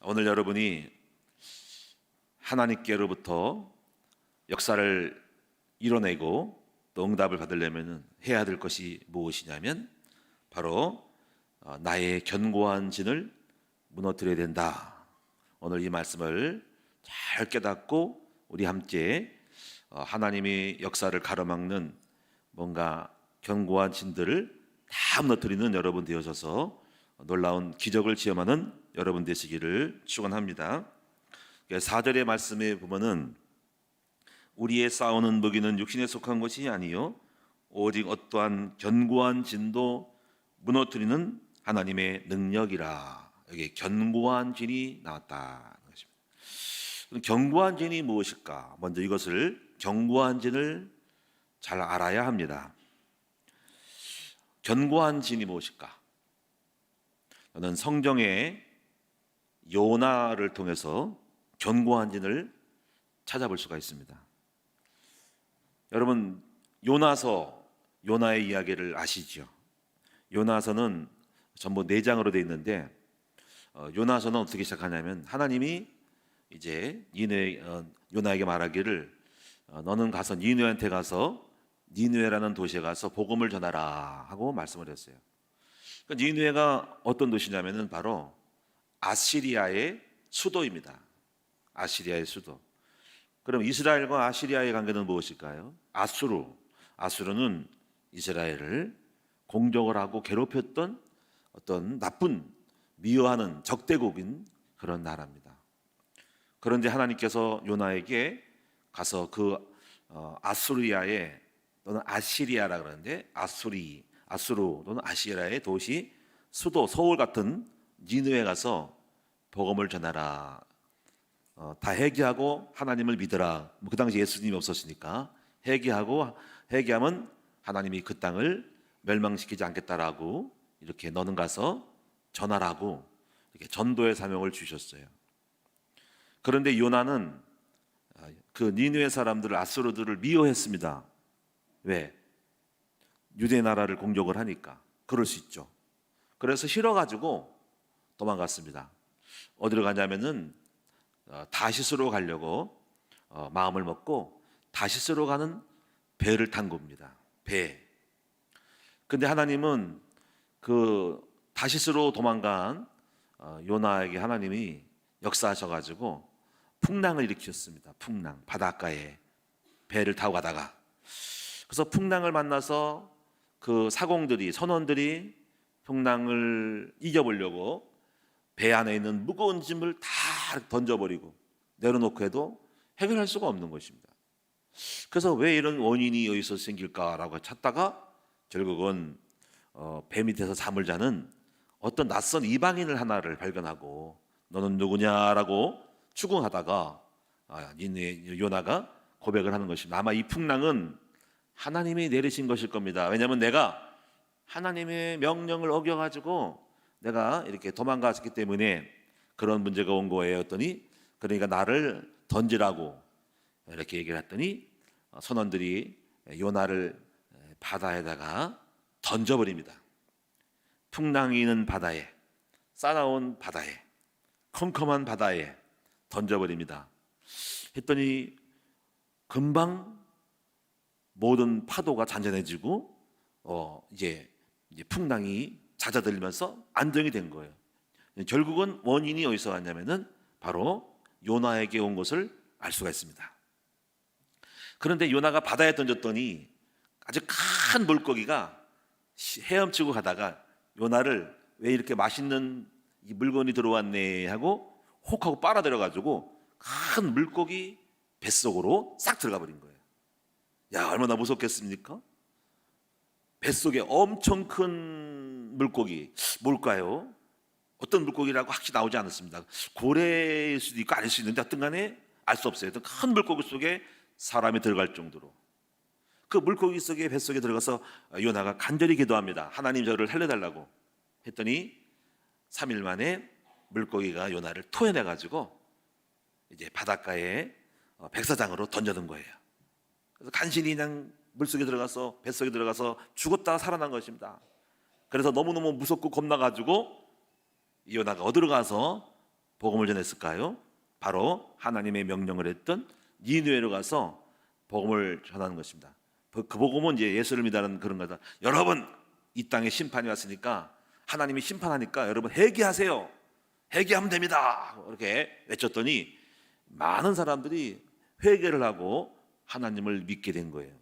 오늘 여러분이 하나님께로부터 역사를 이뤄내고 또 응답을 받으려면 해야 될 것이 무엇이냐면 바로 나의 견고한 진을 무너뜨려야 된다. 오늘 이 말씀을 잘 깨닫고 우리 함께 하나님의 역사를 가로막는 뭔가 견고한 진들을 다 무너뜨리는 여러분 되어져서 놀라운 기적을 체험하는 여러분 되시기를 축원합니다. 4절의 말씀에 보면은 우리의 싸우는 무기는 육신에 속한 것이 아니요 오직 어떠한 견고한 진도 무너뜨리는 하나님의 능력이라. 여기 견고한 진이 나왔다는 것입니다. 그럼 견고한 진이 무엇일까? 먼저 이것을 견고한 진을 잘 알아야 합니다. 견고한 진이 무엇일까? 저는 성경의 요나를 통해서 견고한 진을 찾아볼 수가 있습니다. 여러분, 요나의 이야기를 아시죠? 요나서는 전부 4장으로 되어 있는데 요나서는 어떻게 시작하냐면 하나님이 이제 요나에게 말하기를 너는 가서 니느웨한테 가서 니느웨라는 도시에 가서 복음을 전하라 하고 말씀을 했어요. 그러니까 니느웨가 어떤 도시냐면은 바로 아시리아의 수도입니다. 아시리아의 수도. 그럼 이스라엘과 아시리아의 관계는 무엇일까요? 아수르는 이스라엘을 공격을 하고 괴롭혔던 어떤 나쁜 미워하는 적대국인 그런 나라입니다. 그런데 하나님께서 요나에게 가서 그 아수리아의 또는 아시리아라 그러는데 아수르 또는 아시리아의 도시 수도 서울 같은 니느웨에 가서 복음을 전하라. 다 회개하고 하나님을 믿으라. 그 당시 예수님이 없었으니까 회개하면 하나님이 그 땅을 멸망시키지 않겠다라고 이렇게 너는 가서 전하라고 이렇게 전도의 사명을 주셨어요. 그런데 요나는 그 니느웨 사람들을 아수르들을 미워했습니다. 왜? 유대 나라를 공격을 하니까. 그럴 수 있죠. 그래서 싫어가지고 도망갔습니다. 어디로 가냐면은 다시스로 가려고 마음을 먹고 다시스로 가는 배를 탄 겁니다. 배. 근데 하나님은 그 다시스로 도망간 요나에게 하나님이 역사하셔가지고 풍랑을 일으키셨습니다. 풍랑, 바닷가에 배를 타고 가다가 그래서 풍랑을 만나서 그 선원들이 풍랑을 이겨보려고 배 안에 있는 무거운 짐을 다 던져버리고 내려놓고 해도 해결할 수가 없는 것입니다. 그래서 왜 이런 원인이 어디서 생길까라고 찾다가 결국은 배 밑에서 잠을 자는 어떤 낯선 이방인을 하나를 발견하고 너는 누구냐라고 추궁하다가 요나가 고백을 하는 것입니다. 아마 이 풍랑은 하나님이 내리신 것일 겁니다. 왜냐하면 내가 하나님의 명령을 어겨가지고 내가 이렇게 도망갔기 때문에 그런 문제가 온 거예요. 했더니 그러니까 나를 던지라고 이렇게 얘기를 했더니 선원들이 요나를 바다에다가 던져버립니다. 풍랑이 있는 바다에, 싸나운 바다에, 컴컴한 바다에 던져버립니다. 했더니 금방 모든 파도가 잔잔해지고 이제 풍랑이 잦아들면서 안정이 된 거예요. 결국은 원인이 어디서 왔냐면은 바로 요나에게 온 것을 알 수가 있습니다. 그런데 요나가 바다에 던졌더니 아주 큰 물고기가 헤엄치고 가다가 요나를 왜 이렇게 맛있는 이 물건이 들어왔네 하고 혹하고 빨아들여가지고 큰 물고기 뱃속으로 싹 들어가 버린 거예요. 야, 얼마나 무섭겠습니까? 뱃속에 엄청 큰 물고기, 뭘까요? 어떤 물고기라고 확실히 나오지 않았습니다. 고래일 수도 있고 아닐 수도 있는데 하여튼 간에 알 수 없어요. 큰 물고기 속에 사람이 들어갈 정도로 그 물고기 속에 뱃속에 들어가서 요나가 간절히 기도합니다. 하나님 저를 살려달라고 했더니 3일 만에 물고기가 요나를 토해내가지고 이제 바닷가에 백사장으로 던져둔 거예요. 그래서 간신히 그냥 물속에 들어가서 뱃속에 들어가서 죽었다가 살아난 것입니다. 그래서 너무너무 무섭고 겁나가지고 요나가 어디로 가서 복음을 전했을까요? 바로 하나님의 명령을 했던 니느웨로 가서 복음을 전하는 것입니다. 그 복음은 이제 예수를 믿는 그런 거다. 여러분, 이 땅에 심판이 왔으니까 하나님이 심판하니까 여러분 회개하세요. 회개하면 됩니다. 이렇게 외쳤더니 많은 사람들이 회개를 하고 하나님을 믿게 된 거예요.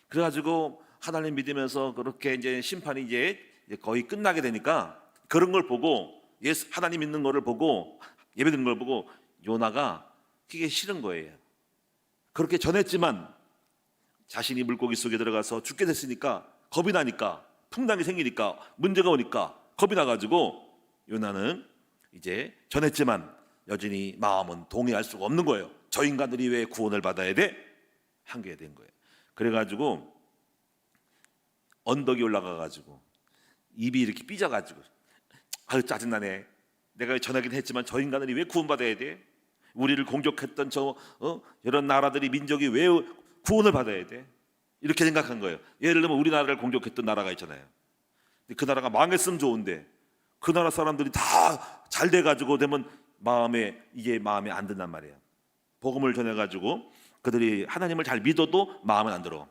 그래가지고 하나님 믿으면서 그렇게 이제 심판이 이제 거의 끝나게 되니까 그런 걸 보고 하나님 믿는 거를 보고 예배드리는 걸 보고 요나가 그게 싫은 거예요. 그렇게 전했지만 자신이 물고기 속에 들어가서 죽게 됐으니까 겁이 나니까 풍랑이 생기니까 문제가 오니까 겁이 나가지고 요나는 이제 전했지만 여전히 마음은 동의할 수가 없는 거예요. 저 인간들이 왜 구원을 받아야 돼? 한게 된 거예요. 그래가지고 언덕에 올라가가지고 입이 이렇게 삐져가지고 아유 짜증나네. 내가 전하긴 했지만 저 인간들이 왜 구원받아야 돼? 우리를 공격했던 이런 나라들이 민족이 왜 구원을 받아야 돼? 이렇게 생각한 거예요. 예를 들면 우리나라를 공격했던 나라가 있잖아요. 그 나라가 망했으면 좋은데 그 나라 사람들이 다 잘 돼가지고 되면 이게 마음에 안 든단 말이에요. 복음을 전해가지고 그들이 하나님을 잘 믿어도 마음에 안 들어.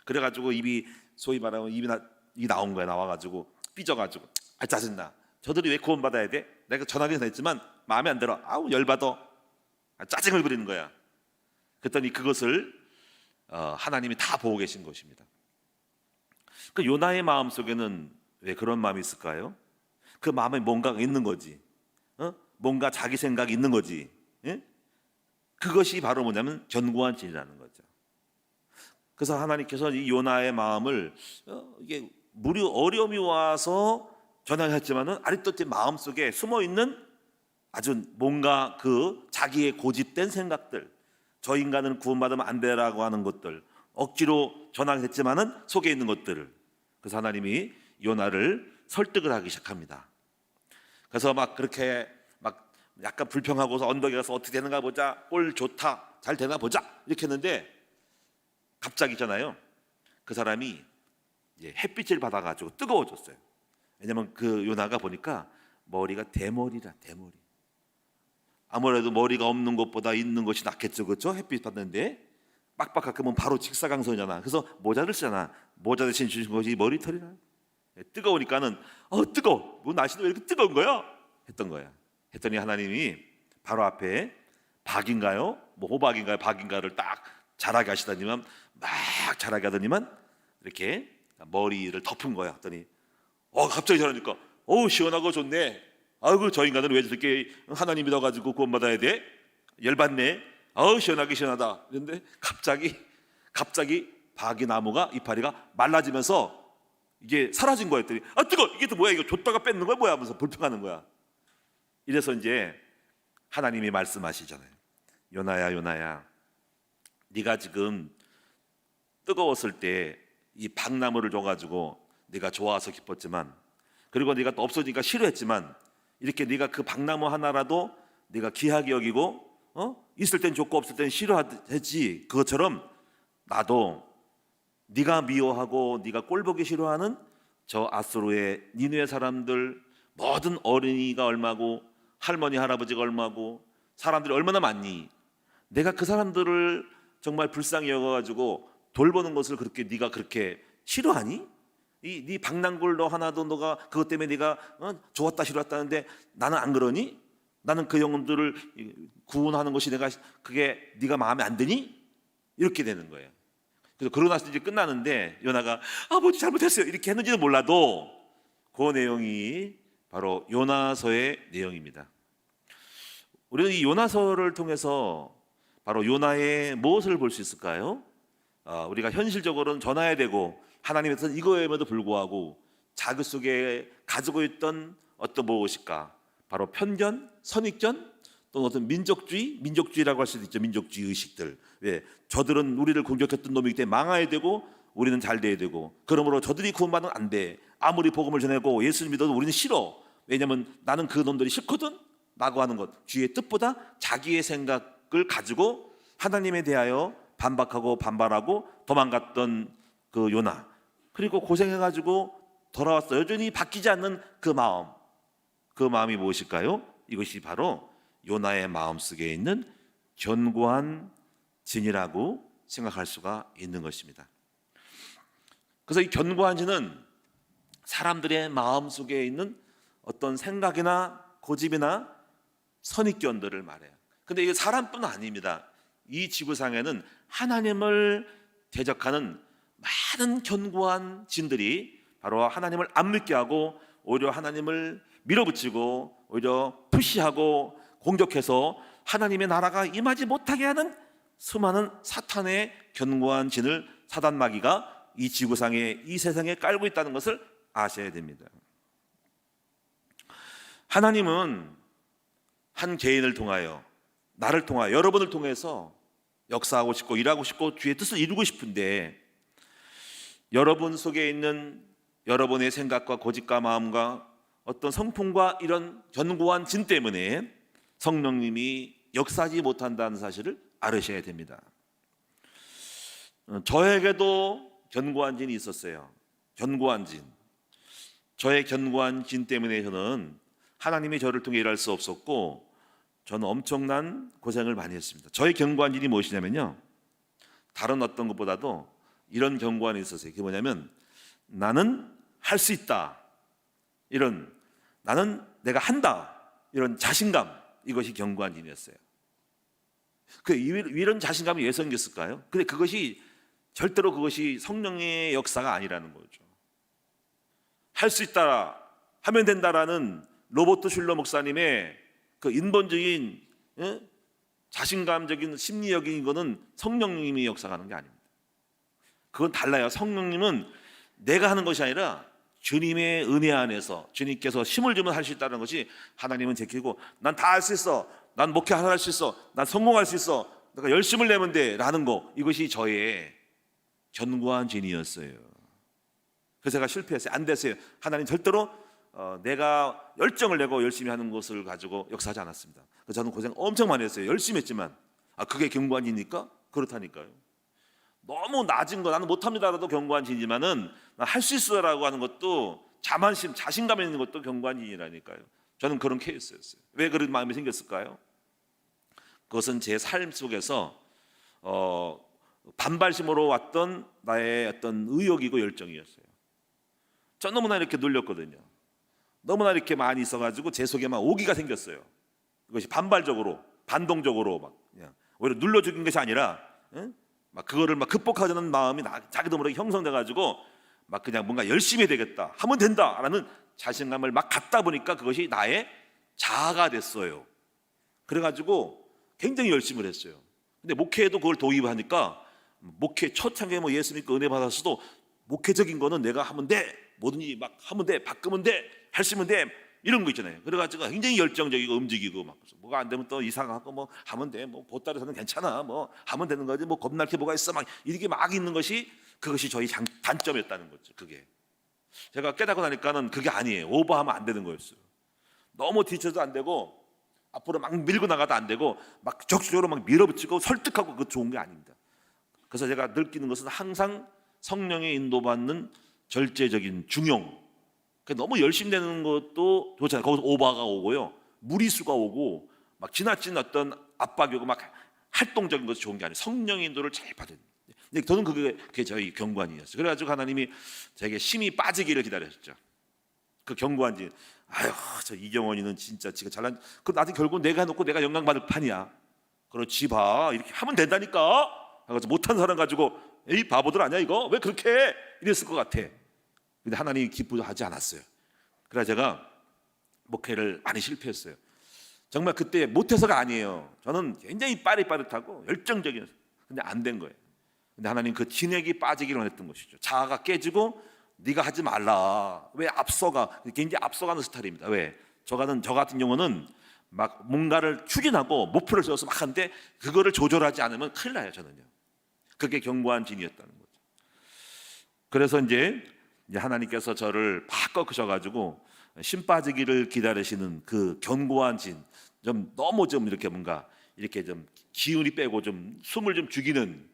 그래가지고 입이 소위 말하면 입이 나온 거야. 나와가지고 삐져가지고 짜증나. 저들이 왜 구원받아야 돼? 내가 전하긴 했지만 마음에 안 들어. 아우 열받아. 짜증을 부리는 거야. 그랬더니 그것을 하나님이 다 보고 계신 것입니다. 그 요나의 마음 속에는 왜 그런 마음이 있을까요? 그 마음에 뭔가가 있는 거지. 뭔가 자기 생각이 있는 거지. 예? 그것이 바로 뭐냐면 견고한 진리라는 거죠. 그래서 하나님께서 이 요나의 마음을 이게 무려 어려움이 와서 전하했지만은 아직도 제 마음 속에 숨어 있는 아주 뭔가 그 자기의 고집된 생각들, 저 인간은 구원받으면 안 되라고 하는 것들, 억지로 전하했지만은 속에 있는 것들을. 그래서 하나님이 요나를 설득을 하기 시작합니다. 그래서 막 그렇게 막 약간 불평하고서 언덕에 가서 어떻게 되는가 보자. 꼴 좋다. 잘 되나 보자. 이렇게 했는데 갑자기 있잖아요. 그 사람이 이제 햇빛을 받아가지고 뜨거워졌어요. 왜냐면 그 요나가 보니까 머리가 대머리라. 대머리. 아무래도 머리가 없는 것보다 있는 것이 낫겠죠. 그렇죠? 햇빛 받는데 빡빡하게 하면 바로 직사광선이잖아. 그래서 모자를 쓰잖아. 모자 대신 주신 것이 머리털이라. 뜨거우니까는 뜨거워. 뭐 날씨도 왜 이렇게 뜨거운 거야? 했던 거야. 했더니 하나님이 바로 앞에 박인가요? 뭐 호박인가요? 박인가를 딱 자라게 하시더니만 막 자라게 하더니만 이렇게 머리를 덮은 거야. 했더니 갑자기 저러니까 시원하고 좋네. 아이고 저 인간은 왜 저렇게 하나님 믿어가지고 구원받아야 돼? 열받네. 시원하게 시원하다. 그런데 갑자기 박이 나무가 이파리가 말라지면서 이게 사라진 거야. 했더니 뜨거. 이게 또 뭐야? 이거 줬다가 뺏는 거야? 뭐야? 하면서 불평하는 거야. 이래서 이제 하나님이 말씀하시잖아요. 요나야, 네가 지금 뜨거웠을 때 이 박나무를 줘가지고 네가 좋아서 기뻤지만, 그리고 네가 또 없어지니까 싫어했지만, 이렇게 네가 그 박나무 하나라도 네가 귀하게 여기고 있을 땐 좋고 없을 땐 싫어했지. 그것처럼 나도 네가 미워하고 네가 꼴보기 싫어하는 저 아수르의 니느웨 사람들, 모든 어린이가 얼마고 할머니 할아버지가 얼마고 사람들이 얼마나 많니? 내가 그 사람들을 정말 불쌍히 여겨가지고 돌보는 것을 네가 그렇게 싫어하니? 네 박난굴도 하나도 너가 그것 때문에 네가 좋았다 싫었다는데 나는 안 그러니? 나는 그 영혼들을 구원하는 것이 그게 네가 마음에 안 드니? 이렇게 되는 거예요. 그래서 그러고 나서 이제 끝나는데 요나가 아버지 잘못했어요 이렇게 했는지는 몰라도 그 내용이 바로 요나서의 내용입니다. 우리는 이 요나서를 통해서 바로 요나의 무엇을 볼 수 있을까요? 우리가 현실적으로는 전해야 되고 하나님께서 이거에도 불구하고 자기 속에 가지고 있던 어떤 무엇일까? 바로 편견, 선입견, 또는 어떤 민족주의라고 할 수도 있죠. 민족주의 의식들. 왜? 저들은 우리를 공격했던 놈이기 때문에 망해야 되고 우리는 잘 돼야 되고, 그러므로 저들이 구원받으면 안 돼. 아무리 복음을 전하고 예수를 믿어도 우리는 싫어. 왜냐하면 나는 그 놈들이 싫거든 라고 하는 것, 주의 뜻보다 자기의 생각을 가지고 하나님에 대하여 반박하고 반발하고 도망갔던 그 요나, 그리고 고생해가지고 돌아왔어. 여전히 바뀌지 않는 그 마음이 무엇일까요? 이것이 바로 요나의 마음속에 있는 견고한 진이라고 생각할 수가 있는 것입니다. 그래서 이 견고한 진은 사람들의 마음속에 있는 어떤 생각이나 고집이나 선입견들을 말해요. 근데 이게 사람뿐 아닙니다. 이 지구상에는 하나님을 대적하는 많은 견고한 진들이 바로 하나님을 안 믿게 하고 오히려 하나님을 밀어붙이고 오히려 푸시하고 공격해서 하나님의 나라가 임하지 못하게 하는 수많은 사탄의 견고한 진을 사단 마귀가 이 지구상에 이 세상에 깔고 있다는 것을 아셔야 됩니다. 하나님은 한 개인을 통하여, 나를 통하여, 여러분을 통해서 역사하고 싶고 일하고 싶고 주의 뜻을 이루고 싶은데, 여러분 속에 있는 여러분의 생각과 고집과 마음과 어떤 성품과 이런 견고한 진 때문에 성령님이 역사하지 못한다는 사실을 알으셔야 됩니다. 저에게도 견고한 진이 있었어요. 견고한 진. 저의 견고한 진 때문에 저는 하나님이 저를 통해 일할 수 없었고 저는 엄청난 고생을 많이 했습니다. 저의 견고한 진이 무엇이냐면요, 다른 어떤 것보다도 이런 견고함이 있었어요. 그게 뭐냐면, 나는 할 수 있다, 이런, 나는 내가 한다, 이런 자신감, 이것이 견고한 진이었어요. 이런 자신감이 왜 생겼을까요? 근데 절대로 그것이 성령의 역사가 아니라는 거죠. 할 수 있다, 하면 된다라는 로버트 슐러 목사님의 그 인본적인 자신감적인 심리적인 거는 성령님이 역사하는 게 아닙니다. 그건 달라요. 성령님은 내가 하는 것이 아니라 주님의 은혜 안에서 주님께서 힘을 주면 할 수 있다는 것이 하나님은 제키고, 난 다 할 수 있어, 난 목회 하나 할 수 있어, 난 성공할 수 있어, 내가 열심을 내면 돼 라는 거, 이것이 저의 견고한 진이었어요. 그래서 제가 실패했어요. 안 됐어요. 하나님 절대로 내가 열정을 내고 열심히 하는 것을 가지고 역사하지 않았습니다. 그래서 저는 고생 엄청 많이 했어요. 열심히 했지만 그게 견고한 진입니까? 그렇다니까요. 너무 낮은 거, 나는 못합니다라도 견고한 진이지만은 할 수 있어라고 하는 것도 자만심, 자신감 있는 것도 견고한 진이라니까요. 저는 그런 케이스였어요. 왜 그런 마음이 생겼을까요? 그것은 제 삶 속에서 반발심으로 왔던 나의 어떤 의욕이고 열정이었어요. 저 너무나 이렇게 눌렸거든요. 너무나 이렇게 많이 있어가지고 제 속에 막 오기가 생겼어요. 이것이 반발적으로, 반동적으로 막 그냥 오히려 눌러 죽인 것이 아니라 막 그거를 막 극복하자는 마음이 자기도 모르게 형성돼가지고 막 그냥 뭔가 열심히 해야 되겠다, 하면 된다라는 자신감을 막 갖다 보니까 그것이 나의 자아가 됐어요. 그래가지고 굉장히 열심히 했어요. 근데 목회에도 그걸 도입하니까 목회 초창기에 뭐 예수 믿고 은혜 받았어도 목회적인 거는 내가 하면 돼, 뭐든지 막 하면 돼, 바꾸면 돼, 할 수 있으면 돼, 이런 거 있잖아요. 그래가지고 굉장히 열정적이고 움직이고 막 뭐가 안 되면 또 이상하고 뭐 하면 돼, 뭐 보따리에서는 괜찮아, 뭐 하면 되는 거지, 뭐 겁날 게 뭐가 있어, 막 이렇게 막 있는 것이 그것이 저희 단점이었다는 거죠. 그게 제가 깨닫고 나니까는 그게 아니에요. 오버하면 안 되는 거였어요. 너무 뒤쳐도 안 되고 앞으로 막 밀고 나가도 안 되고 막 적극적으로 막 밀어붙이고 설득하고 그거 좋은 게 아닙니다. 그래서 제가 느끼는 것은 항상 성령의 인도받는 절제적인 중용. 너무 열심히 되는 것도 좋잖아요. 거기서 오바가 오고요, 무리수가 오고 막 지나친 어떤 압박이 오고 막 활동적인 것이 좋은 게 아니에요. 성령의 인도를 잘 받은. 근데 저는 그게 저희 경관이었어요. 그래가지고 하나님이 저에게 힘이 빠지기를 기다렸죠. 그 경관지, 저 이경원이는 진짜 지가 잘난, 그 나도 결국 내가 해놓고 내가 영광 받을 판이야. 그렇지 봐, 이렇게 하면 된다니까. 그래서 못한 사람 가지고 에이 바보들 아니야 이거, 왜 그렇게 해? 이랬을 것 같아. 근데 하나님이 기쁘하지 않았어요. 그래서 제가 목회를 많이 실패했어요. 정말 그때 못해서가 아니에요. 저는 굉장히 빠릿빠릿하고 열정적이었어요. 근데 안 된 거예요. 근데 하나님 그 진액이 빠지기를 원했던 것이죠. 자아가 깨지고 네가 하지 말라. 왜 앞서가? 굉장히 앞서가는 스타일입니다. 왜? 저 같은 경우는 막 뭔가를 추진하고 목표를 세워서 막 하는데 그거를 조절하지 않으면 큰일 나요. 저는요. 그게 견고한 진이었다는 거죠. 그래서 이제 하나님께서 저를 팍 꺾으셔가지고 심 빠지기를 기다리시는 그 견고한 진, 너무 이렇게 뭔가 이렇게 좀 기운이 빼고 좀 숨을 죽이는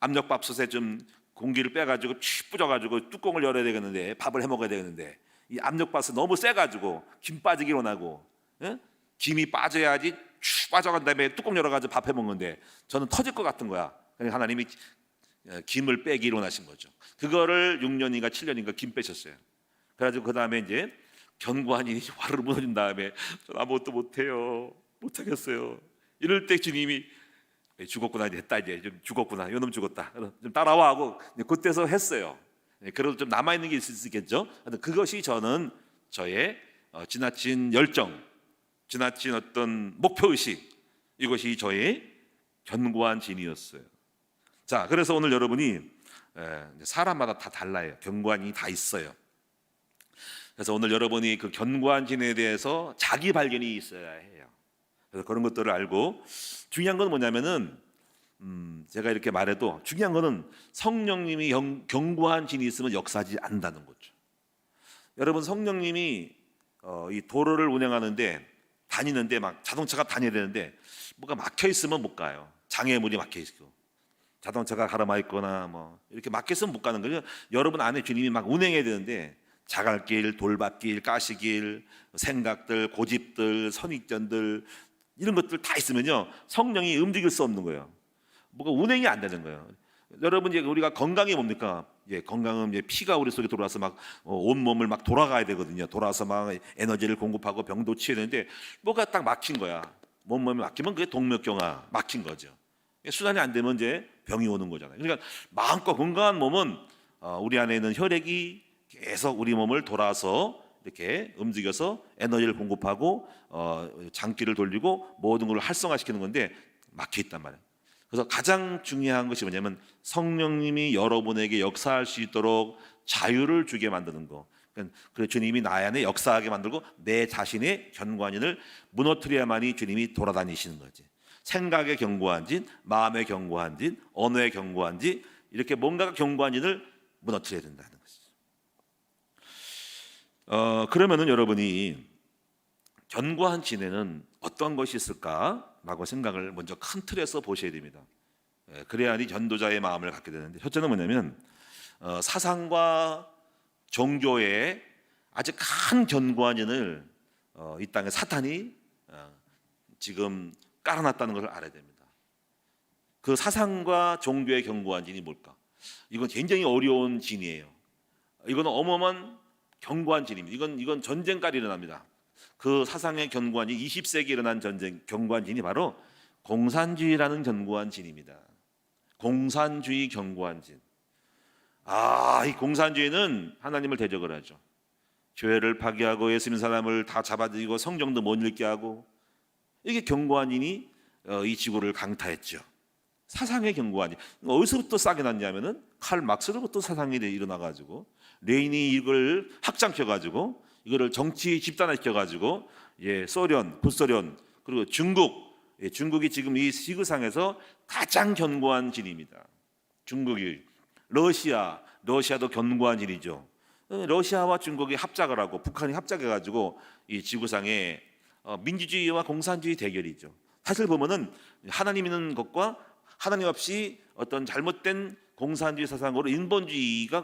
압력밥솥에 좀 공기를 빼가지고 치 뿌져가지고 뚜껑을 열어야 되겠는데, 밥을 해 먹어야 되겠는데 이 압력밥솥 너무 세가지고 김 빠지기 원하고, 예? 김이 빠져야지 쭉 빠져간 다음에 뚜껑 열어가지고 밥 해먹는데 저는 터질 것 같은 거야. 그러니까 하나님이 김을 빼기 원하신 거죠. 그거를 6년인가 7년인가 김 빼셨어요. 그래가지고 그 다음에 이제 견고한이 화를 무너진 다음에 전 아무것도 못해요, 못하겠어요. 이럴 때 주님이 죽었구나, 이제 했다, 이제 좀 죽었구나, 요놈 죽었다, 좀 따라와 하고 그때서 했어요. 그래도 좀 남아있는 게 있을 수 있겠죠. 그것이 저는 저의 지나친 열정, 지나친 어떤 목표의식, 이것이 저의 견고한 진이었어요. 자, 그래서 오늘 여러분이 사람마다 다 달라요. 견고한이 다 있어요. 그래서 오늘 여러분이 그 견고한 진에 대해서 자기 발견이 있어야 해요. 그래서 그런 것들을 알고, 중요한 건 뭐냐면은 제가 이렇게 말해도 중요한 거는 성령님이 견고한 진이 있으면 역사하지 않는다는 거죠. 여러분, 성령님이 이 도로를 운행하는데 다니는데 막 자동차가 다녀야 되는데 뭐가 막혀 있으면 못 가요. 장애물이 막혀 있고 자동차가 가라마 있거나 뭐 이렇게 막혀 있으면 못 가는 거죠. 여러분 안에 주님이 막 운행해야 되는데 자갈길, 돌밭길, 가시길, 생각들, 고집들, 선입견들 이런 것들 다 있으면요 성령이 움직일 수 없는 거예요. 뭐가 운행이 안 되는 거예요. 여러분, 이제 우리가 건강이 뭡니까? 건강은 이제 피가 우리 속에 돌아서 막 온 몸을 막 돌아가야 되거든요. 돌아서 막 에너지를 공급하고 병도 치워야 되는데 뭐가 딱 막힌 거야. 몸이 막히면 그게 동맥경화 막힌 거죠. 수단이 안 되면 이제 병이 오는 거잖아요. 그러니까 마음껏 건강한 몸은 우리 안에 있는 혈액이 계속 우리 몸을 돌아서 이렇게 움직여서 에너지를 공급하고 장기를 돌리고 모든 걸 활성화시키는 건데 막혀 있단 말이에요. 그래서 가장 중요한 것이 뭐냐면 성령님이 여러분에게 역사할 수 있도록 자유를 주게 만드는 거. 그래서 주님이 나 안에 역사하게 만들고 내 자신의 견고한진을 무너뜨려야만이 주님이 돌아다니시는 거지. 생각의 견고한진, 마음의 견고한진, 언어의 견고한진, 이렇게 뭔가가 견고한진을 무너뜨려야 된다는 것이죠. 그러면은 여러분이 견고한 진에는 어떤 것이 있을까라고 생각을 먼저 큰 틀에서 보셔야 됩니다. 그래야지 전도자의 마음을 갖게 되는데, 첫째는 뭐냐면 사상과 종교의 아주 큰 견고한 진을 이 땅에 사탄이 지금 깔아놨다는 것을 알아야 됩니다. 그 사상과 종교의 견고한 진이 뭘까? 이건 굉장히 어려운 진이에요. 이건 어마어마한 견고한 진입니다. 이건 전쟁까지 일어납니다. 그 사상의 견고한 진, 20세기에 일어난 전쟁 견고한 진이 바로 공산주의라는 견고한 진입니다. 공산주의 견고한 진. 이 공산주의는 하나님을 대적을 하죠. 교회를 파괴하고 예수님 사람을 다 잡아들이고 성경도 못 읽게 하고, 이게 견고한 진이 이 지구를 강타했죠. 사상의 견고한 진. 어디서부터 싹이 났냐면은 칼 막스로부터 사상이 일어나가지고 레닌이 이걸 확장시켜가지고 이거를 정치 집단화시켜가지고 소련, 북소련, 그리고 중국이 지금 이 지구상에서 가장 견고한 진입니다. 중국이 러시아도 견고한 진이죠. 러시아와 중국이 합작을 하고 북한이 합작해가지고 이 지구상에 민주주의와 공산주의 대결이죠. 사실 보면은 하나님 있는 것과 하나님 없이 어떤 잘못된 공산주의 사상으로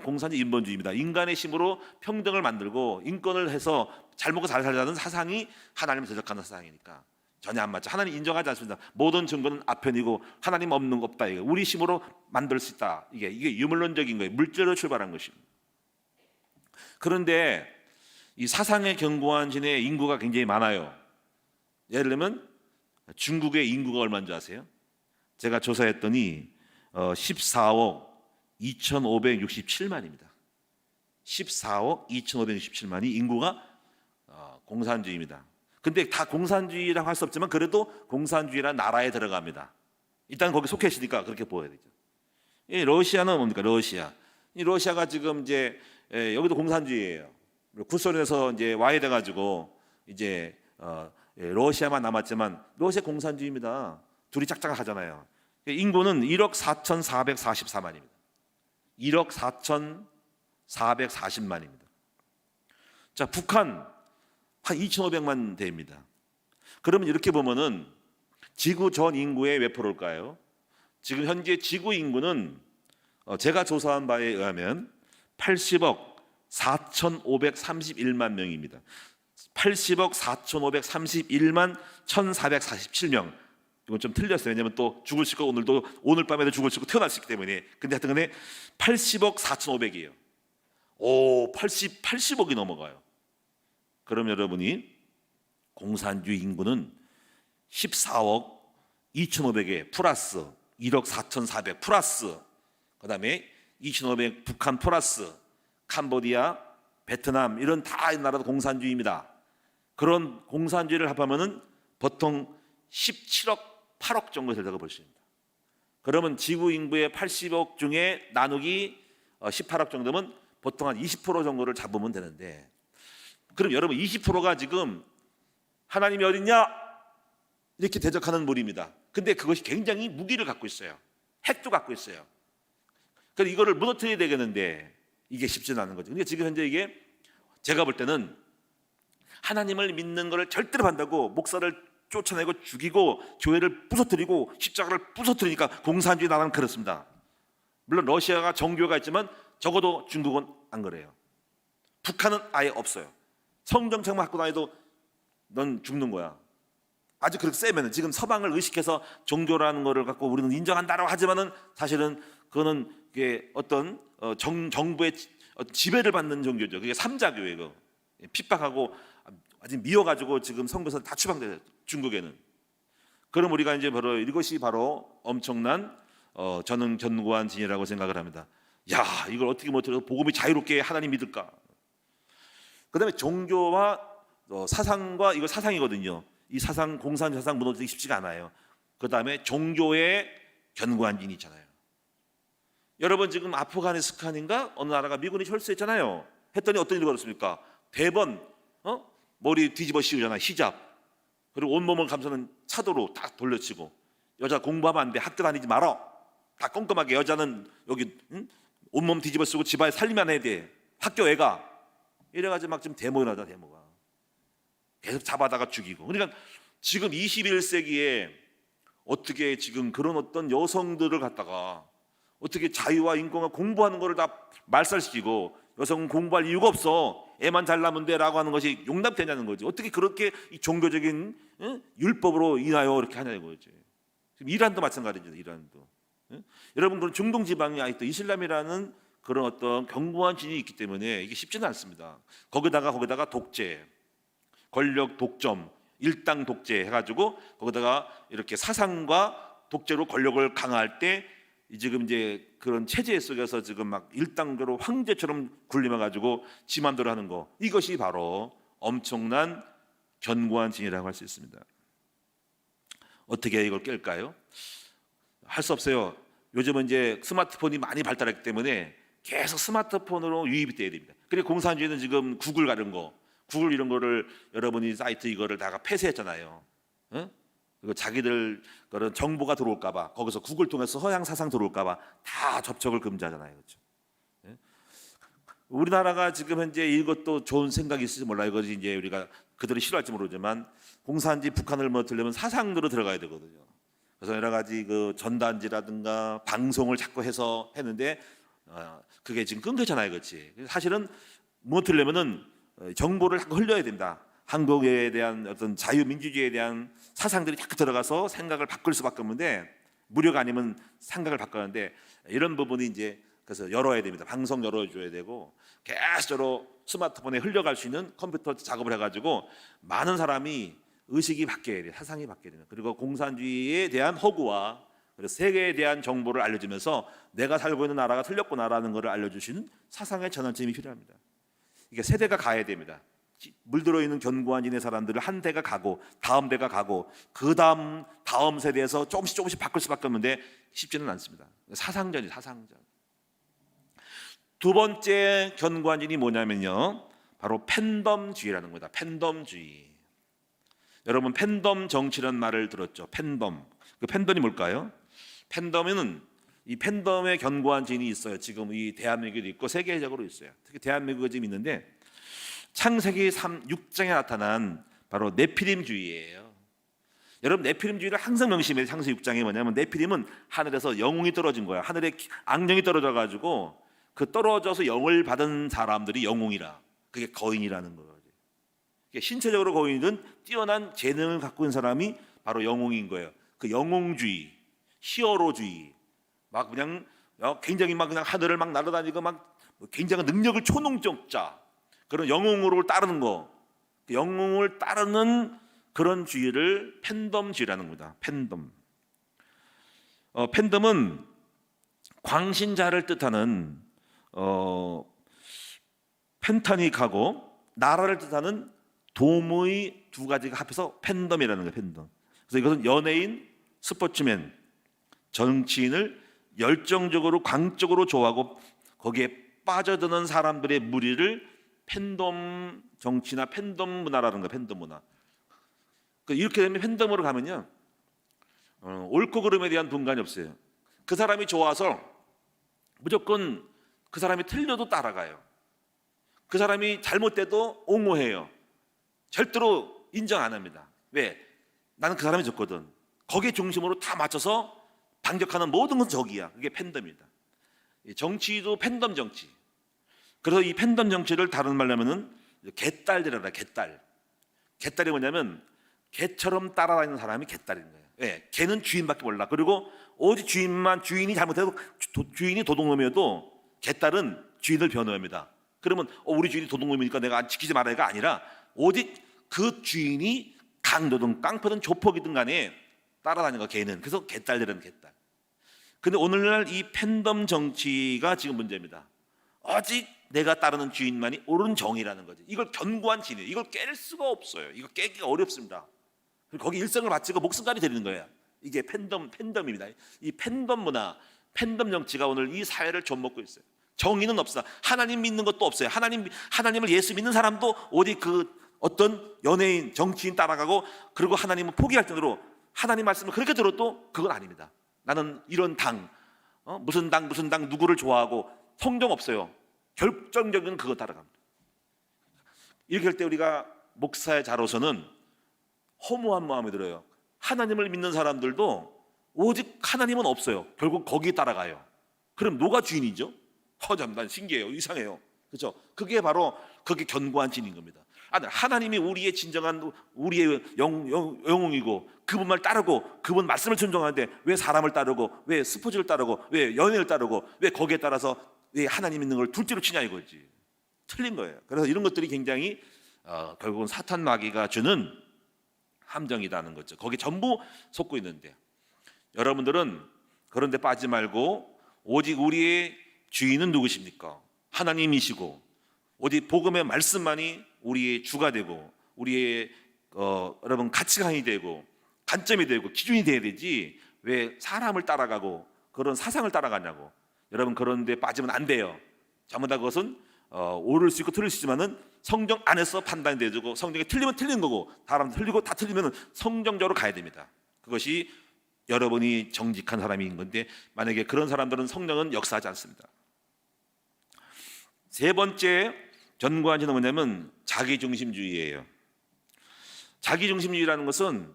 공산주의 인본주의입니다. 인간의 힘으로 평등을 만들고 인권을 해서 잘 먹고 잘 살자는 사상이 하나님을 대적하는 사상이니까 전혀 안 맞죠. 하나님 인정하지 않습니다. 모든 증거는 아편이고 하나님 없는 거 없다. 이거 우리 힘으로 만들 수 있다. 이게 유물론적인 거예요. 물질로 출발한 것입니다. 그런데 이 사상의 견고한 진의 인구가 굉장히 많아요. 예를 들면 중국의 인구가 얼마인 줄 아세요? 제가 조사했더니 14억 2,567만입니다. 14억 2,567만이 인구가 공산주의입니다. 근데 다 공산주의라고 할 수 없지만 그래도 공산주의라는 나라에 들어갑니다. 일단 거기 속해 있으니까 그렇게 보여야 되죠. 이 러시아는 뭡니까? 러시아가 지금 이제 여기도 공산주의예요. 구소련에서 이제 와야 돼가지고 이제 러시아만 남았지만 러시아 공산주의입니다. 둘이 짝짝하잖아요. 인구는 1억 4,444만입니다. 1억 4,440만입니다. 자, 북한 한 2,500만 대입니다. 그러면 이렇게 보면은 지구 전 인구의 몇 프로일까요? 지금 현재 지구 인구는 제가 조사한 바에 의하면 80억 4,531만 명입니다. 80억 4,531만 1,447명. 이건 좀 틀렸어요. 왜냐하면 또 죽을 수 있고 오늘 밤에도 죽을 수 있고 태어날 수 있기 때문에. 근데 하여튼 간에 80억 4,500이에요. 80억이 넘어가요. 그럼 여러분이 공산주의 인구는 14억 2,500에 플러스 1억 4,400 플러스 그다음에 2,500 북한 플러스 캄보디아, 베트남 이런 다 나라도 공산주의입니다. 그런 공산주의를 합하면은 보통 17억 8억 정도 된다고 볼 수 있습니다. 그러면 지구 인구의 80억 중에 나누기 18억 정도면 보통 한 20% 정도를 잡으면 되는데, 그럼 여러분 20%가 지금 하나님이 어딨냐 이렇게 대적하는 무리입니다. 근데 그것이 굉장히 무기를 갖고 있어요. 핵도 갖고 있어요. 그래서 이거를 무너뜨려야 되겠는데 이게 쉽지는 않은 거죠. 근데 지금 현재 이게 제가 볼 때는 하나님을 믿는 것을 절대로 반다고 목사를 쫓아내고 죽이고 교회를 부서뜨리고 십자가를 부서뜨리니까 공산주의 나라는 그렇습니다. 물론 러시아가 정교가 있지만 적어도 중국은 안 그래요. 북한은 아예 없어요. 성정책만 갖고 다녀도 넌 죽는 거야. 아주 그렇게 세면 지금 서방을 의식해서 종교라는 거를 갖고 우리는 인정한다라고 하지만은 사실은 그거는 어떤 정부의 지배를 받는 종교죠. 그게 삼자교회고 핍박하고 아주 미워가지고 지금 선교사 다 추방돼요. 중국에는. 그럼 우리가 이제 바로 이것이 바로 엄청난 저는 견고한 진이라고 생각을 합니다. 야, 이걸 어떻게 못해서 복음이 자유롭게 하나님 믿을까? 그다음에 종교와 사상과 이거 사상이거든요. 이 사상 공산 사상 무너지기 쉽지가 않아요. 그다음에 종교의 견고한 진이 있잖아요. 여러분 지금 아프가니스탄인가 어느 나라가 미군이 철수했잖아요. 했더니 어떤 일이 벌어졌습니까? 대번 머리 뒤집어 씌우잖아. 히잡. 그리고 온몸을 감싸는 차도로 딱 돌려치고 여자 공부하면 안 돼. 학교 다니지 말어. 다 꼼꼼하게 여자는 여기 온몸 뒤집어 쓰고 집안에 살림만 해야 돼. 학교 애가 이래가지고 막 지금 데모 일어나자. 데모가 계속 잡아다가 죽이고. 그러니까 지금 21세기에 어떻게 지금 그런 어떤 여성들을 갖다가 어떻게 자유와 인권과 공부하는 거를 다 말살시키고 여성은 공부할 이유가 없어. 애만 잘 낳으면 돼라고 하는 것이 용납되냐는 거지. 어떻게 그렇게 이 종교적인 율법으로 인하여 이렇게 하냐는 거지. 지금 이란도 마찬가지죠. 이란도. 여러분 그런 중동 지방이 아직도 이슬람이라는 그런 어떤 견고한 진이 있기 때문에 이게 쉽지는 않습니다. 거기다가 독재, 권력 독점, 일당 독재 해가지고 거기다가 이렇게 사상과 독재로 권력을 강화할 때 지금 이제 그런 체제 속에서 지금 막 일당적으로 황제처럼 군림해가지고 지 맘대로 하는 거, 이것이 바로 엄청난 견고한 진이라고 할 수 있습니다. 어떻게 이걸 깰까요? 할 수 없어요. 요즘은 이제 스마트폰이 많이 발달했기 때문에 계속 스마트폰으로 유입이 돼야 됩니다. 그리고 공산주의는 지금 구글 가는 거, 구글 이런 거를 여러분이 사이트 이거를 다가 폐쇄했잖아요. 그리고 자기들 그런 정보가 들어올까봐 거기서 구글 통해서 서양 사상 들어올까봐 다 접촉을 금지하잖아요, 그렇죠? 우리나라가 지금 현재 이것도 좋은 생각이 있을지 몰라요. 이것이 이제 우리가 그들이 싫어할지 모르지만 공산주의 북한을 무너뜨리려면 사상으로 들어가야 되거든요. 그래서 여러 가지 그 전단지라든가 방송을 자꾸 해서 했는데 그게 지금 끊겼잖아요, 그렇지? 사실은 무너뜨리려면은 정보를 자꾸 흘려야 된다. 한국에 대한 어떤 자유민주주의에 대한 사상들이 자꾸 들어가서 생각을 바꿀 수밖에 없는데 무료가 아니면 생각을 바꾸는데 이런 부분이 이제 그래서 열어야 됩니다. 방송 열어줘야 되고 계속적으로 스마트폰에 흘려갈 수 있는 컴퓨터 작업을 해가지고 많은 사람이 의식이 바뀌어야 돼요. 사상이 바뀌어야 돼요. 그리고 공산주의에 대한 허구와 그리고 세계에 대한 정보를 알려주면서 내가 살고 있는 나라가 틀렸구나라는 것을 알려주시는 사상의 전환점이 필요합니다. 이게 세대가 가야 됩니다. 물들어 있는 견고한 인의 사람들을 한 대가 가고 다음 대가 가고 그 다음 세대에서 조금씩 바꿀 수밖에 없는데 쉽지는 않습니다. 사상전이 사상전. 두 번째 견고한 인이 뭐냐면요, 바로 팬덤주의라는 거다. 팬덤주의. 여러분 팬덤 정치라는 말을 들었죠. 팬덤. 그 팬덤이 뭘까요? 팬덤에는 이 팬덤의 견고한 진이 있어요. 지금 이 대한민국에도 있고 세계적으로 있어요. 특히 대한민국에 지금 있는데 창세기 6장에 나타난 바로 네피림주의예요. 여러분 네피림주의를 항상 명심해요. 창세기 6장이 뭐냐면 네피림은 하늘에서 영웅이 떨어진 거야. 하늘에 악령이 떨어져 가지고 그 떨어져서 영을 받은 사람들이 영웅이라. 그게 거인이라는 거죠. 신체적으로 거인이든 뛰어난 재능을 갖고 있는 사람이 바로 영웅인 거예요. 그 영웅주의, 히어로주의, 막 그냥 굉장히 막 그냥 하늘을 막 날아다니고 막 굉장한 능력을 초능력자, 그런 영웅으로 따르는 거, 그 영웅을 따르는 그런 주의를 팬덤주의라는 겁니다. 팬덤. 팬덤은 광신자를 뜻하는 펜타닉하고 나라를 뜻하는 돔의 두 가지가 합해서 팬덤이라는 거예요. 팬덤. 그래서 이것은 연예인, 스포츠맨, 정치인을 열정적으로 광적으로 좋아하고 거기에 빠져드는 사람들의 무리를 팬덤 정치나 팬덤 문화라는 거예요. 팬덤 문화. 이렇게 되면 팬덤으로 가면요, 옳고 그름에 대한 분간이 없어요. 그 사람이 좋아서 무조건 그 사람이 틀려도 따라가요. 그 사람이 잘못돼도 옹호해요. 절대로 인정 안 합니다. 왜? 나는 그 사람이 좋거든. 거기에 중심으로 다 맞춰서 반격하는 모든 건 적이야. 그게 팬덤이다. 정치도 팬덤 정치. 그래서 이 팬덤 정치를 다른 말로 하면은 개딸들이라. 개딸. 개딸이 뭐냐면 개처럼 따라다니는 사람이 개딸인 거예요. 왜? 개는 주인밖에 몰라. 그리고 오직 주인이 잘못해도 주인이 도둑놈이어도 개딸은 주인을 변호합니다. 그러면 우리 주인이 도둑놈이니까 내가 지키지 말아야가 아니라 오직 그 주인이 강도든 깡패든 조폭이든 간에 따라다니는 거 개는. 그래서 개딸들은 개딸. 근데 오늘날 이 팬덤 정치가 지금 문제입니다. 오직 내가 따르는 주인만이 옳은 정의라는 거지. 이걸 견고한 진리, 이걸 깰 수가 없어요. 이거 깨기가 어렵습니다. 거기 일생을 바치고 목숨까지 드리는 거예요. 이게 팬덤입니다. 이 팬덤 문화, 팬덤 정치가 오늘 이 사회를 좀먹고 있어요. 정의는 없어. 하나님 믿는 것도 없어요. 하나님을 예수 믿는 사람도 오직 그 어떤 연예인, 정치인 따라가고, 그리고 하나님은 포기할 정도로 하나님 말씀을 그렇게 들어도 그건 아닙니다. 나는 이런 당, 무슨 당 누구를 좋아하고, 성경 없어요. 결정적인 그거 따라갑니다. 이렇게 할 때 우리가 목사의 자로서는 허무한 마음이 들어요. 하나님을 믿는 사람들도 오직 하나님은 없어요. 결국 거기에 따라가요. 그럼 누가 주인이죠? 난 신기해요. 이상해요. 그렇죠? 그게 바로 그게 견고한 진인 겁니다. 하나님이 우리의 진정한 우리의 영웅이고 그분 말 따르고 그분 말씀을 순종하는데 왜 사람을 따르고 왜 스포츠를 따르고 왜 연예를 따르고 왜 거기에 따라서 왜 하나님 있는 걸 둘째로 치냐 이거지. 틀린 거예요. 그래서 이런 것들이 굉장히 결국은 사탄 마귀가 주는 함정이라는 거죠. 거기에 전부 속고 있는데 여러분들은 그런 데 빠지지 말고 오직 우리의 주인은 누구십니까? 하나님이시고 오직 복음의 말씀만이 우리의 주가 되고 우리의 여러분 가치관이 되고 관점이 되고 기준이 돼야 되지 왜 사람을 따라가고 그런 사상을 따라가냐고. 여러분 그런 데 빠지면 안 돼요. 전부 다 그것은 옳을 수 있고 틀릴 수 있지만은 성경 안에서 판단이 되고 성경이 틀리면 틀린 거고 사람 틀리고 다 틀리면 성경적으로 가야 됩니다. 그것이 여러분이 정직한 사람인 건데 만약에 그런 사람들은 성령은 역사하지 않습니다. 세 번째 견고한 진은 뭐냐면 자기중심주의예요. 자기중심주의라는 것은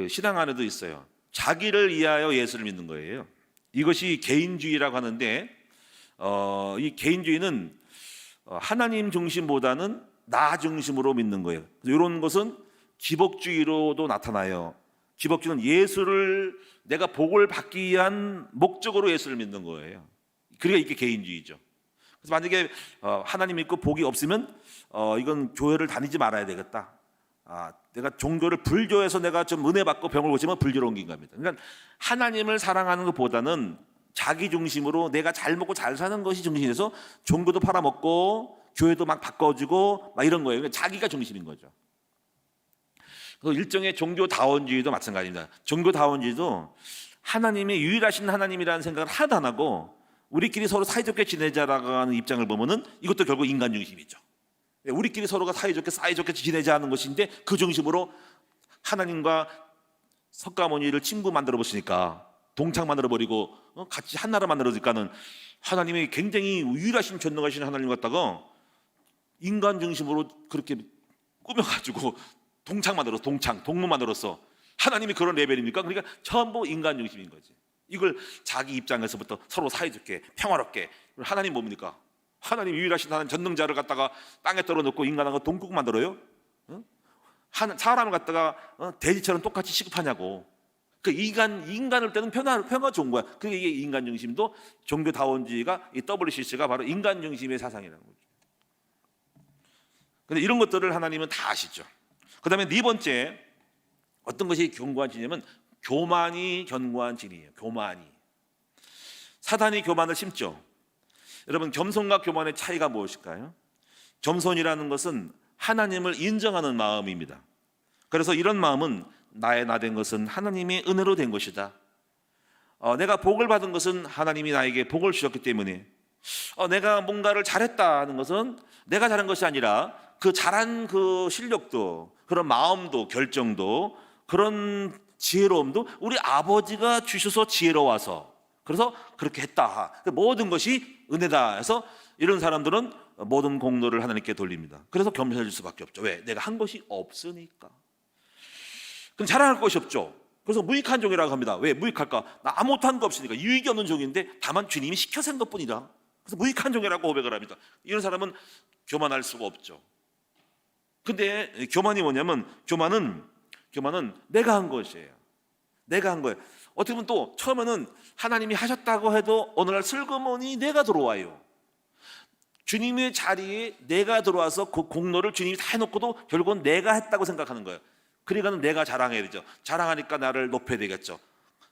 신앙 안에도 있어요. 자기를 위하여 예수를 믿는 거예요. 이것이 개인주의라고 하는데 이 개인주의는 하나님 중심보다는 나 중심으로 믿는 거예요. 이런 것은 기복주의로도 나타나요. 기복주의는 예수를 내가 복을 받기 위한 목적으로 예수를 믿는 거예요. 그러니까 이게 개인주의죠. 그래서 만약에 하나님 믿고 복이 없으면 이건 교회를 다니지 말아야 되겠다. 내가 종교를 불교해서 내가 좀 은혜 받고 병을 고치면 불교로 옮긴 겁니다. 그러니까 하나님을 사랑하는 것보다는 자기 중심으로 내가 잘 먹고 잘 사는 것이 중심에서 종교도 팔아먹고 교회도 막 바꿔주고 막 이런 거예요. 그러니까 자기가 중심인 거죠. 그래서 일종의 종교다원주의도 마찬가지입니다. 종교다원주의도 하나님의 유일하신 하나님이라는 생각을 하나도 안 하고 우리끼리 서로 사이좋게 지내자라고 하는 입장을 보면은 이것도 결국 인간 중심이죠. 우리끼리 서로가 사이좋게 지내자 하는 것인데 그 중심으로 하나님과 석가모니를 친구 만들어 보시니까 동창 만들어 버리고 같이 한 나라 만들어지니까는 하나님이 굉장히 유일하신 전능하신 하나님 같다가 인간 중심으로 그렇게 꾸며가지고 동무 만들었어. 하나님이 그런 레벨입니까? 그러니까 전부 인간 중심인 거지. 이걸 자기 입장에서부터 서로 사이좋게 평화롭게. 하나님 뭡니까? 하나님 유일하신 하나님 전능자를 갖다가 땅에 떨어놓고 인간하고 동국 만들어요? 사람을 갖다가 돼지처럼 똑같이 취급하냐고. 그 인간을 때는 평화 좋은 거야. 그게 이게 인간 중심도 종교다원주의가 이 WCC가 바로 인간 중심의 사상이라는 거죠. 근데 이런 것들을 하나님은 다 아시죠. 그 다음에 네 번째 어떤 것이 견고한 진이냐면 교만이 견고한 진이에요. 교만이. 사단이 교만을 심죠. 여러분 겸손과 교만의 차이가 무엇일까요? 겸손이라는 것은 하나님을 인정하는 마음입니다. 그래서 이런 마음은 나의 나 된 것은 하나님의 은혜로 된 것이다. 내가 복을 받은 것은 하나님이 나에게 복을 주셨기 때문에 내가 뭔가를 잘했다 하는 것은 내가 잘한 것이 아니라 그 잘한 그 실력도 그런 마음도 결정도 그런 지혜로움도 우리 아버지가 주셔서 지혜로워서 그래서 그렇게 했다. 모든 것이 은혜다 해서 이런 사람들은 모든 공로를 하나님께 돌립니다. 그래서 겸손해질 수밖에 없죠. 왜? 내가 한 것이 없으니까. 그럼 자랑할 것이 없죠. 그래서 무익한 종이라고 합니다. 왜 무익할까? 나 아무것도 한 거 없으니까 유익이 없는 종인데 다만 주님이 시켜서 한 것뿐이다. 그래서 무익한 종이라고 고백을 합니다. 이런 사람은 교만할 수가 없죠. 근데 교만이 뭐냐면 교만은 내가 한 것이에요. 내가 한 거예요. 어떻게 보면 또 처음에는 하나님이 하셨다고 해도 어느 날 슬그머니 내가 들어와요. 주님의 자리에 내가 들어와서 그 공로를 주님이 다 해놓고도 결국은 내가 했다고 생각하는 거예요. 그러니까 내가 자랑해야 되죠. 자랑하니까 나를 높여야 되겠죠.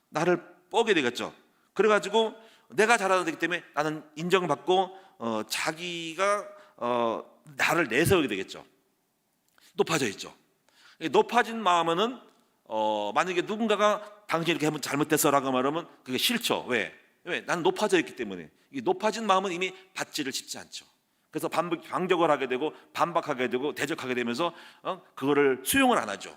나를 뻐게 되겠죠. 그래가지고 내가 잘하는 되기 때문에 나는 인정받고 자기가 나를 내세우게 되겠죠. 높아져 있죠. 높아진 마음은 만약에 누군가가 당신이 이렇게 하면 잘못됐어라고 말하면 그게 싫죠. 왜? 나는 높아져 있기 때문에. 이 높아진 마음은 이미 받지를 싶지 않죠. 그래서 반격을 하게 되고 반박하게 되고 대적하게 되면서 그거를 수용을 안 하죠.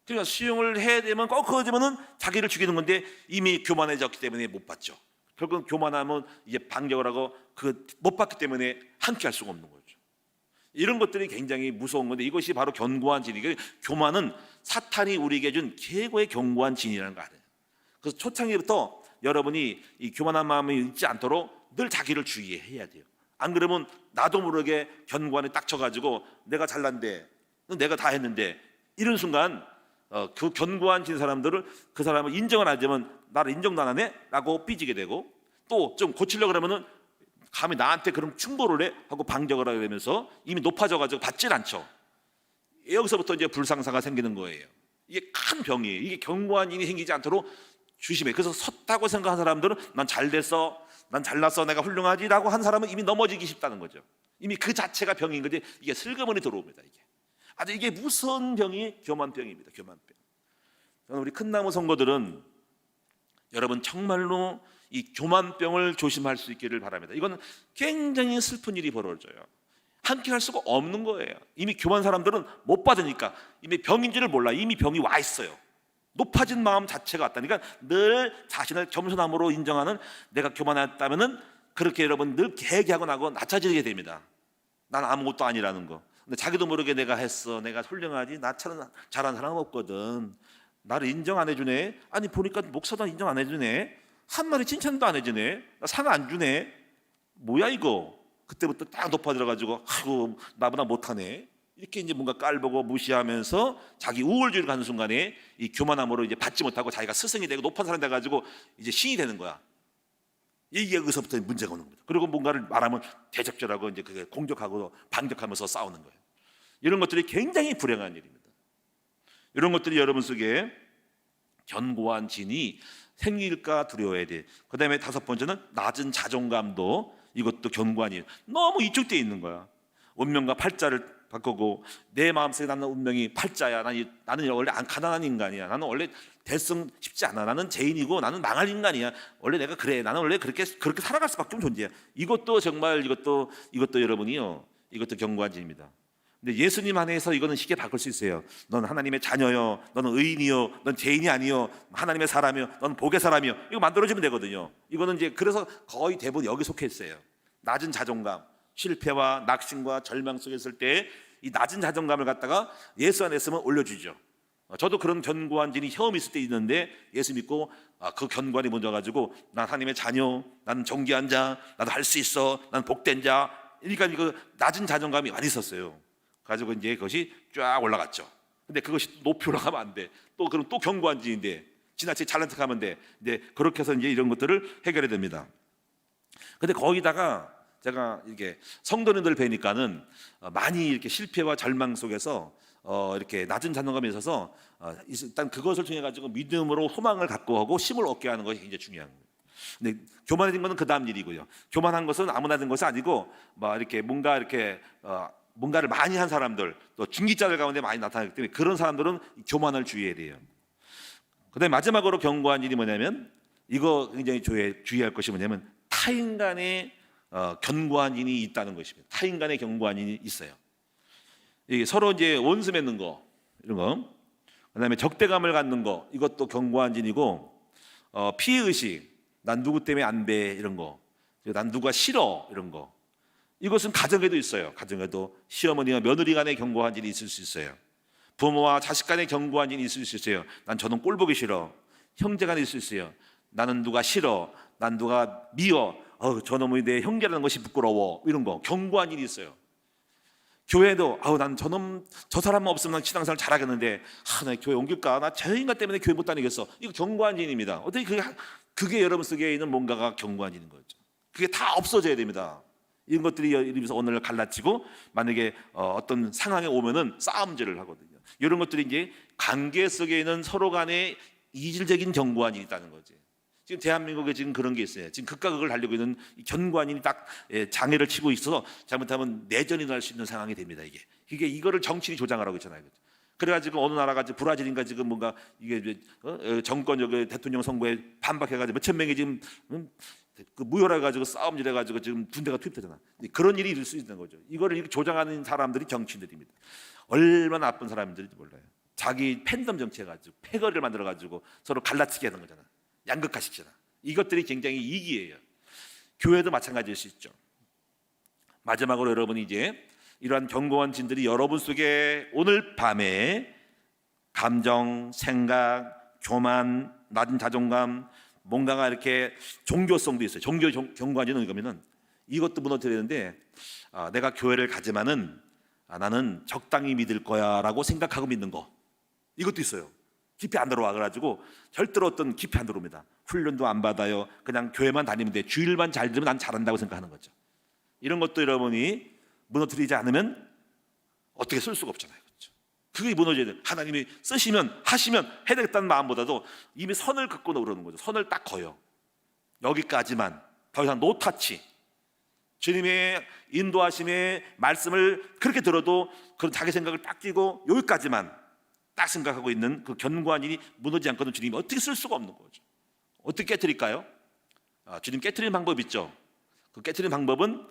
그러니까 수용을 해야 되면 꼭 그거 되면은 자기를 죽이는 건데 이미 교만해졌기 때문에 못 받죠. 결국 교만하면 이제 반격을 하고 그 못 받기 때문에 함께 할 수가 없는 거죠. 이런 것들이 굉장히 무서운 건데 이것이 바로 견고한 진이에요. 교만은 사탄이 우리에게 준 최고의 견고한 진이라는 거 알아요. 그래서 초창기부터 여러분이 이 교만한 마음이 있지 않도록 늘 자기를 주의해야 돼요. 안 그러면 나도 모르게 견고한에 딱 쳐가지고 내가 잘난데 내가 다 했는데 이런 순간 그 견고한 진 사람들을 그 사람을 인정을 안 하면 나를 인정도 안 하네? 라고 삐지게 되고 또 좀 고치려고 그러면은 감히 나한테 그럼 충고를 해? 하고 반격을 하게 되면서 이미 높아져가지고 받질 않죠. 여기서부터 이제 불상사가 생기는 거예요. 이게 큰 병이에요. 이게 견고한 인이 생기지 않도록 조심해. 그래서 섰다고 생각한 사람들은 난 잘됐어, 난 잘났어, 내가 훌륭하지라고 한 사람은 이미 넘어지기 쉽다는 거죠. 이미 그 자체가 병인 건데 이게 슬그머니 들어옵니다. 이게 무서운 병이 교만병입니다. 교만병. 저는 우리 큰나무 성도들은 여러분 정말로 이 교만병을 조심할 수 있기를 바랍니다. 이건 굉장히 슬픈 일이 벌어져요. 함께 할 수가 없는 거예요. 이미 교만 사람들은 못 받으니까 이미 병인지를 몰라. 이미 병이 와 있어요. 높아진 마음 자체가 왔다니까 늘 자신을 겸손함으로 인정하는 내가 교만했다면은 그렇게 여러분 늘 개개하고 나고 낮춰지게 됩니다. 난 아무것도 아니라는 거. 근데 자기도 모르게 내가 했어. 내가 훌륭하지. 나처럼 잘하는 사람 없거든. 나를 인정 안 해주네. 아니 보니까 목사도 인정 안 해주네. 한 마디 칭찬도 안 해주네. 나 상 안 주네. 뭐야 이거. 그때부터 딱 높아들어가지고 아이고 나보다 못하네. 이렇게 이제 뭔가 깔보고 무시하면서 자기 우월주의를 가는 순간에 이 교만함으로 이제 받지 못하고 자기가 스승이 되고 높은 사람 돼가지고 이제 신이 되는 거야. 이게 여기서부터 문제가 오는 거죠. 그리고 뭔가를 말하면 대적절하고 이제 그게 공격하고 반격하면서 싸우는 거예요. 이런 것들이 굉장히 불행한 일입니다. 이런 것들이 여러분 속에 견고한 진이 생길까 두려워해야 돼. 그 다음에 다섯 번째는 낮은 자존감도 이것도 견고한 일. 너무 이쪽돼 있는 거야. 운명과 팔자를 바꾸고 내 마음속에 나는 운명이 팔자야. 나는 원래 안 가난한 인간이야. 나는 원래 대승 쉽지 않아. 나는 죄인이고 나는 망할 인간이야. 원래 내가 그래. 나는 원래 그렇게 살아갈 수밖에 없는 존재야. 이것도 정말 이것도 여러분이요. 이것도 견고한 진입니다. 근데 예수님 안에서 이거는 쉽게 바꿀 수 있어요. 넌 하나님의 자녀요. 너는 의인이요. 넌 죄인이 아니요. 하나님의 사람이요. 넌 복의 사람이요. 이거 만들어주면 되거든요. 이거는 이제 그래서 거의 대부분 여기 속해 있어요. 낮은 자존감, 실패와 낙심과 절망 속에 있을 때 이 낮은 자존감을 갖다가 예수 안에 있으면 올려주죠. 저도 그런 견고한 진이 처음 있을 때 있는데 예수 믿고 그 견고한이 먼저 가지고 난 하나님의 자녀, 나는 존귀한 자, 나도 할 수 있어, 난 복된 자. 그러니까 그 낮은 자존감이 많이 있었어요. 가지고 이제 그것이 쫙 올라갔죠. 근데 그것이 높이 올라가면 안 돼. 또 그럼 또 견고한 진인데 지나치게 잘난 척하면 돼. 근데 그렇게 해서 이제 이런 것들을 해결해야 됩니다. 근데 거기다가 제가 이게 성도님들 뵈니까는 많이 이렇게 실패와 절망 속에서 이렇게 낮은 자존감에 있어서 일단 그것을 통해 가지고 믿음으로 소망을 갖고 하고 힘을 얻게 하는 것이 굉장히 중요한 거예요. 근데 교만해진 것은 그 다음 일이고요. 교만한 것은 아무나 된 것이 아니고 막 이렇게 뭔가 이렇게 뭔가를 많이 한 사람들, 또 중기자들 가운데 많이 나타나기 때문에 그런 사람들은 교만을 주의해야 돼요. 그다음에 마지막으로 견고한 일이 뭐냐면 이거 굉장히 주의할 것이 뭐냐면 타인간의 견고한 인이 있다는 것입니다. 타인간의 견고한 인이 있어요. 이게 서로 이제 원수 맺는 거 이런 거, 그다음에 적대감을 갖는 거 이것도 견고한 인이고, 피해 의식, 난 누구 때문에 안 돼 이런 거, 난 누가 싫어 이런 거, 이것은 가정에도 있어요. 가정에도 시어머니와 며느리 간의 견고한 인이 있을 수 있어요. 부모와 자식 간의 견고한 인이 있을 수 있어요. 난 저놈 꼴 보기 싫어. 형제 간에 있을 수 있어요. 나는 누가 싫어, 난 누가 미워, 저놈이 내 형제라는 것이 부끄러워 이런 거 견고한 일이 있어요. 교회도 난 저놈 저 사람만 없으면 난 신앙생활 잘하겠는데 나 교회 옮길까, 나 저 인간 때문에 교회 못 다니겠어. 이거 견고한 일입니다. 어떻게 그게 여러분 속에 있는 뭔가가 견고한 일인 거죠. 그게 다 없어져야 됩니다. 이런 것들이 이러면서 오늘 갈라치고 만약에 어떤 상황에 오면은 싸움질을 하거든요. 이런 것들이 이제 관계 속에 있는 서로 간의 이질적인 견고한 일이 있다는 거지. 지금 대한민국에 지금 그런 게 있어요. 지금 극과 극을 달리고 있는 견고한이 딱 장애를 치고 있어서 잘못하면 내전이 날 수 있는 상황이 됩니다. 이거를 정치인이 조장하라고 있잖아요. 그래가지고 어느 나라가 불화질인가 지금 뭔가 이게 정권 대통령 선거에 반박해가지고 몇천 명이 지금 그 무혈해가지고 싸움질해가지고 지금 군대가 투입되잖아. 그런 일이 있을 수 있는 거죠. 이거를 이렇게 조장하는 사람들이 정치인들입니다. 얼마나 나쁜 사람들인지 몰라요. 자기 팬덤 정치해가지고 패거리를 만들어가지고 서로 갈라치게 하는 거잖아. 양극화시키잖아. 이것들이 굉장히 이기예요. 교회도 마찬가지일 수 있죠. 마지막으로 여러분이 이제 이러한 견고한 진들이 여러분 속에 오늘 밤에 감정, 생각, 교만, 낮은 자존감, 뭔가가 이렇게 종교성도 있어요. 종교 견고한 진은 이거면은 이것도 무너뜨려야 되는데 내가 교회를 가지만은 나는 적당히 믿을 거야라고 생각하고 믿는 거, 이것도 있어요. 깊이 안 들어와 가지고 절대로 어떤 깊이 안 들어옵니다. 훈련도 안 받아요. 그냥 교회만 다니면 돼. 주일만 잘 들으면 난 잘한다고 생각하는 거죠. 이런 것도 여러분이 무너뜨리지 않으면 어떻게 쓸 수가 없잖아요. 그렇죠? 그게 무너져야 돼요. 하나님이 쓰시면 하시면 해야 되겠다는 마음보다도 이미 선을 긋고 그러는 거죠. 선을 딱 거요. 여기까지만, 더 이상 노타치. 주님의 인도하심의 말씀을 그렇게 들어도 그런 자기 생각을 딱 끼고 여기까지만 딱 생각하고 있는 그 견고한 일이 무너지지 않거든 주님이 어떻게 쓸 수가 없는 거죠. 어떻게 깨트릴까요? 주님 깨트리는 방법이 있죠. 그 깨트리는 방법은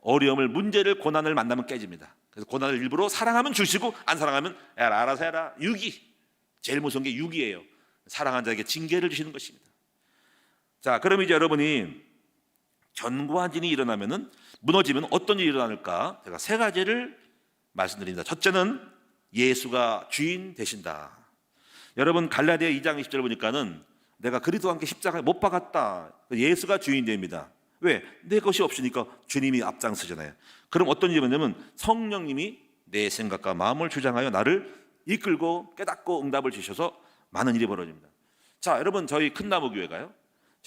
어려움을, 문제를, 고난을 만나면 깨집니다. 그래서 고난을 일부러 사랑하면 주시고 안 사랑하면 알아서 해라. 유기. 제일 무서운 게 유기예요. 사랑한 자에게 징계를 주시는 것입니다. 자, 그럼 이제 여러분이 견고한 일이 일어나면은, 무너지면 어떤 일이 일어날까? 제가 세 가지를 말씀드립니다. 첫째는 예수가 주인 되신다. 여러분 갈라디아 2장 20절 보니까는 내가 그리스도와 함께 십자가에 못 박았다. 예수가 주인 됩니다. 왜? 내 것이 없으니까 주님이 앞장서잖아요. 그럼 어떤 일이 있냐면 성령님이 내 생각과 마음을 주장하여 나를 이끌고 깨닫고 응답을 주셔서 많은 일이 벌어집니다. 자, 여러분 저희 큰나무교회가요,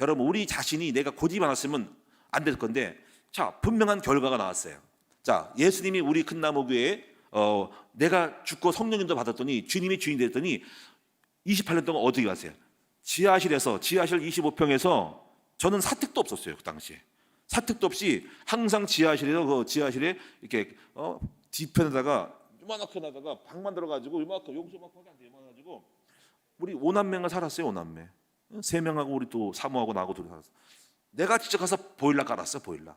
여러분 우리 자신이 내가 고집 안 했으면 안 될 건데, 자, 분명한 결과가 나왔어요. 자, 예수님이 우리 큰나무교회에 내가 죽고 성령님도 받았더니 주님이 주인 됐더니 28년 동안 어떻게 갔어요? 지하실에서, 지하실 25평에서 저는 사택도 없었어요. 그 당시에 사택도 없이 항상 지하실에서 그 지하실에 이렇게 뒤편에다가 요만하게 나다가 방 만들어가지고 요만하게 용서만하게 안 돼, 요만해가지고 우리 5남매가 살았어요. 5남매 3명하고 우리 또 사모하고 나하고 둘이 살았어. 내가 직접 가서 보일러 깔았어. 보일러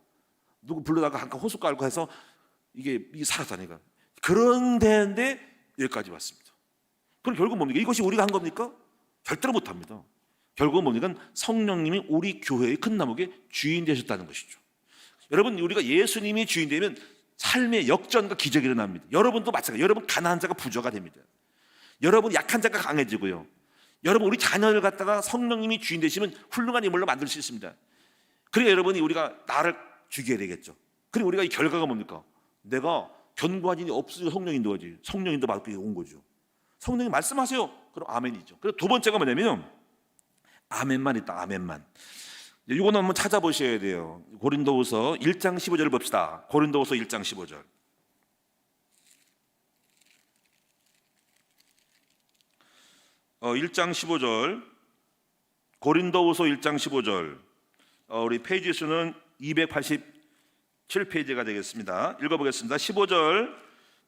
누구 불러다가 한칸 호수 깔고 해서 이게 살았다니까. 그런 데인데 여기까지 왔습니다. 그럼 결국 뭡니까? 이것이 우리가 한 겁니까? 절대로 못합니다. 결국은 뭡니까? 성령님이 우리 교회의 큰 나무의 주인 되셨다는 것이죠. 여러분, 우리가 예수님이 주인 되면 삶의 역전과 기적이 일어납니다. 여러분도 마찬가지예요. 여러분 가난한 자가 부자가 됩니다. 여러분 약한 자가 강해지고요. 여러분 우리 자녀를 갖다가 성령님이 주인 되시면 훌륭한 인물로 만들 수 있습니다. 그러니까 여러분이 우리가 나를 죽여야 되겠죠. 그리고 우리가 이 결과가 뭡니까? 내가 견고한 인이 없으니까 성령 인도하지. 성령 인도 받고 온 거죠. 성령이 말씀하세요. 그럼 아멘이죠. 그리고 두 번째가 뭐냐면 아멘만 있다. 아멘만. 이거는 한번 찾아보셔야 돼요. 고린도후서 1장 15절을 봅시다. 고린도후서 1장 15절. 1장 15절. 고린도후서 1장 15절. 우리 페이지 수는 287페이지가 되겠습니다. 읽어보겠습니다. 15절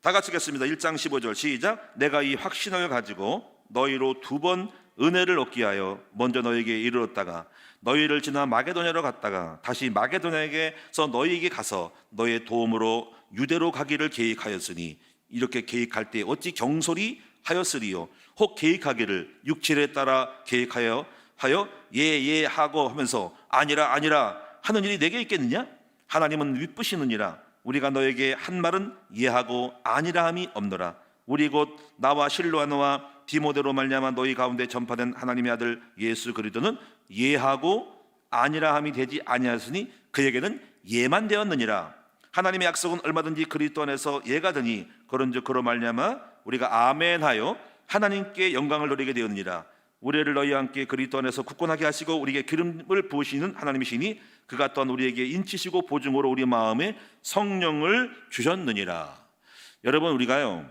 다 같이 읽겠습니다. 1장 15절 시작. 내가 이 확신을 가지고 너희로 두 번 은혜를 얻기 하여 먼저 너희에게 이르렀다가 너희를 지나 마게도냐로 갔다가 다시 마게도냐에게서 너희에게 가서 너희의 도움으로 유대로 가기를 계획하였으니 이렇게 계획할 때 어찌 경솔히 하였으리요. 혹 계획하기를 육체에 따라 계획하여 예 하고 하면서 아니라 하는 일이 내게 있겠느냐? 하나님은 윗부시느니라. 우리가 너에게 한 말은 예하고 아니라 함이 없노라. 우리 곧 나와 실로아노와 디모데로 말미암아 너희 가운데 전파된 하나님의 아들 예수 그리스도는 예하고 아니라 함이 되지 아니하였으니 그에게는 예만 되었느니라. 하나님의 약속은 얼마든지 그리스도 안에서 예가 되니 그런즉 그로 말미암아 우리가 아멘하여 하나님께 영광을 돌리게 되었느니라. 우리를 너희와 함께 그리스도 안에서 굳건하게 하시고 우리에게 기름을 부으시는 하나님이시니 그가 또한 우리에게 인치시고 보증으로 우리 마음에 성령을 주셨느니라. 여러분 우리가요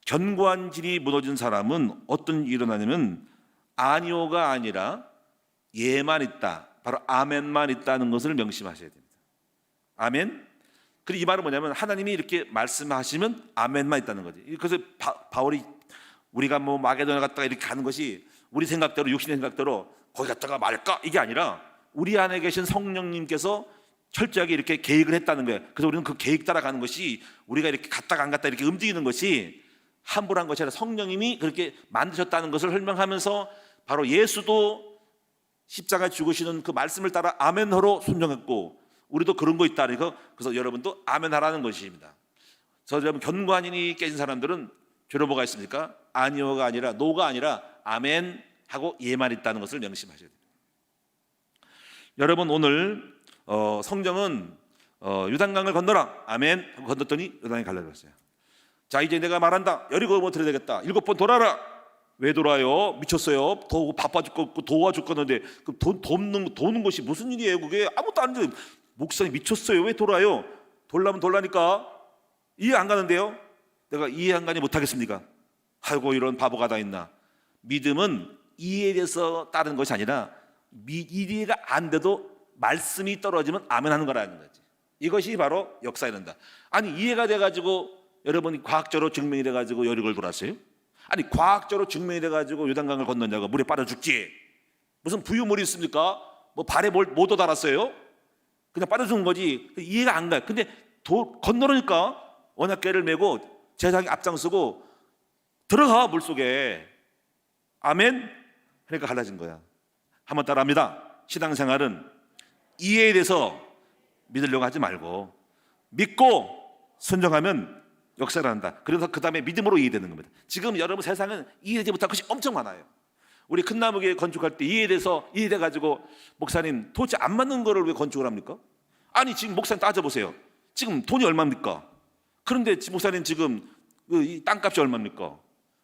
견고한 진이 무너진 사람은 어떤 일이 일어나냐면 아니오가 아니라 예만 있다, 바로 아멘만 있다는 것을 명심하셔야 됩니다. 아멘. 그리고 이 말은 뭐냐면 하나님이 이렇게 말씀하시면 아멘만 있다는 거지. 그래서 바울이 우리가 뭐 마게도냐 갔다가 이렇게 가는 것이 우리 생각대로 육신의 생각대로 거기 갔다가 말까 이게 아니라 우리 안에 계신 성령님께서 철저하게 이렇게 계획을 했다는 거예요. 그래서 우리는 그 계획 따라가는 것이 우리가 이렇게 갔다가 안 갔다 이렇게 움직이는 것이 함부로 한 것이 아니라 성령님이 그렇게 만드셨다는 것을 설명하면서 바로 예수도 십자가에 죽으시는 그 말씀을 따라 아멘하로 순종했고 우리도 그런 거 있다. 그래서 여러분도 아멘하라는 것입니다. 그래서 여러분 견고한 인이 깨진 사람들은 죄로 뭐가 있습니까? 아니오가 아니라 노가 아니라 아멘 하고 예만 있다는 것을 명심하셔야 됩니다. 여러분 오늘 성경은 요단강을 건너라 아멘 하고 건넜더니 요단이 갈라졌어요. 자 이제 내가 말한다. 여리고 못 들어야 되겠다. 7번 돌아라. 왜 돌아요? 미쳤어요. 더 바빠 죽겠고 도와 죽겠는데 도는 것이 무슨 일이에요? 그게 아무것도 안 돼. 목사님 미쳤어요. 왜 돌아요? 돌라면 돌라니까 이해 안 가는데요. 내가 이해 안 가니 못하겠습니까? 아이고 이런 바보가 다 있나. 믿음은 이해에 대해서 따르는 것이 아니라 이해가 안 돼도 말씀이 떨어지면 아멘 하는 거라는 거지. 이것이 바로 역사에 된다. 아니 이해가 돼가지고 여러분이 과학적으로 증명이 돼가지고 여리고를 돌았어요? 아니 과학적으로 증명이 돼가지고 요단강을 건너냐고 물에 빠져 죽지. 무슨 부유물이 있습니까? 뭐 발에 못 달았어요? 그냥 빠져 죽는 거지. 이해가 안 가요. 근데 건너니까 언약궤를 메고 제사장이 앞장서고 들어가 물속에 아멘. 그러니까 갈라진 거야. 한번 따라합니다. 신앙생활은 이해에 대해서 믿으려고 하지 말고 믿고 순종하면 역사를 한다. 그래서 그 다음에 믿음으로 이해되는 겁니다. 지금 여러분 세상은 이해되지 못할 것이 엄청 많아요. 우리 큰 나무교회 건축할 때 이해돼가지고 목사님 도대체 안 맞는 거를 왜 건축을 합니까? 아니 지금 목사님 따져보세요. 지금 돈이 얼마입니까? 그런데 목사님 지금 이 땅값이 얼마입니까?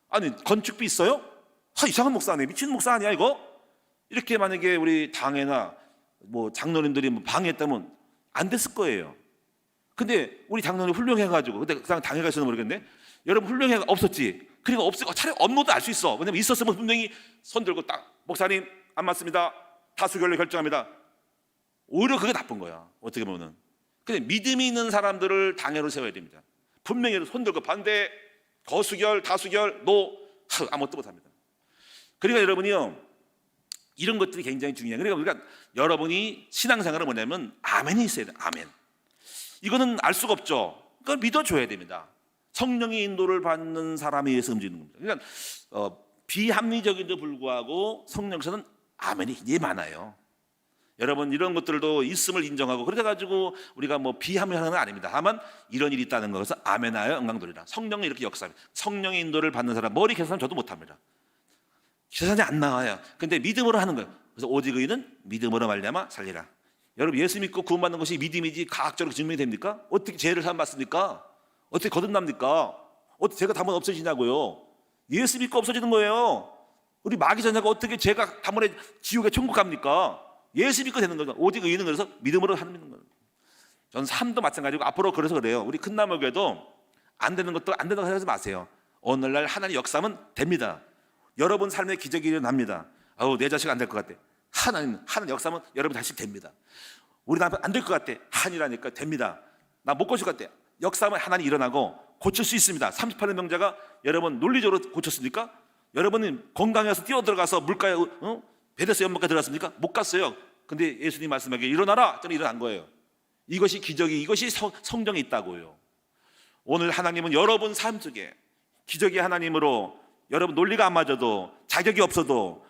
아니 건축비 있어요? 이상한 목사네. 미친 목사 아니야 이거? 이렇게 만약에 우리 당회나 뭐 장로님들이 방해했다면 안 됐을 거예요. 근데 우리 장로님 훌륭해가지고 근데 그 당회가 있어서 모르겠네. 여러분 훌륭해가 없었지. 그러니까 없으니까 차라리 업로도 알 수 있어. 왜냐면 있었으면 분명히 손 들고 딱 목사님 안 맞습니다. 다수결로 결정합니다. 오히려 그게 나쁜 거야. 어떻게 보면. 근데 믿음이 있는 사람들을 당회로 세워야 됩니다. 분명히 손 들고 반대, 거수결, 다수결, 노 아무것도 못합니다. 그러니까 여러분이요 이런 것들이 굉장히 중요해요. 그러니까 여러분이 신앙생활은 뭐냐면 아멘이 있어야 돼요. 아멘. 이거는 알 수가 없죠. 그걸 믿어줘야 됩니다. 성령의 인도를 받는 사람에 의해서 움직이는 겁니다. 그러니까 비합리적인데도 불구하고 성령께서는 아멘이 굉장히 많아요. 여러분 이런 것들도 있음을 인정하고 그래가지고 우리가 뭐 비하면 하는 건 아닙니다. 다만 이런 일이 있다는 것은 아멘하여 응강돌이라. 성령이 이렇게 역사합니다. 성령의 인도를 받는 사람 머리 계산 저도 못합니다. 계산이 안 나와요. 근데 믿음으로 하는 거예요. 그래서 오직 의인은 믿음으로 말미암아 살리라. 여러분 예수 믿고 구원받는 것이 믿음이지 과학적으로 증명이 됩니까? 어떻게 죄를 사함 받습니까? 어떻게 거듭납니까? 어떻게 죄가 담은 없어지냐고요? 예수 믿고 없어지는 거예요. 우리 마귀 전자가 어떻게 죄가 담은에 지옥에 천국 갑니까? 예수 믿고 되는 거죠. 오직 의인은 그래서 믿음으로 하는 거예요. 저는 삶도 마찬가지고 앞으로 그래서 그래요. 우리 큰 나무교회도 안 되는 것도 안 된다고 생각하지 마세요. 오늘날 하나님의 역사하면 됩니다. 여러분 삶에 기적이 일어납니다. 아우 내 자식 안 될 것 같아. 하나님 역사하면 여러분 자식 됩니다. 우리 남편 안 될 것 같아. 한이라니까 됩니다. 나 못 고칠 것 같아. 역사하면 하나님 일어나고 고칠 수 있습니다. 38년 병자가 여러분 논리적으로 고쳤습니까? 여러분은 건강해서 뛰어들어가서 물가에 베데스 연못가에 들어갔습니까? 못 갔어요. 근데 예수님 말씀하기에 일어나라. 저는 일어난 거예요. 이것이 기적이, 이것이 성경에 있다고요. 오늘 하나님은 여러분 삶 속에 기적의 하나님으로 여러분 논리가 안 맞아도 자격이 없어도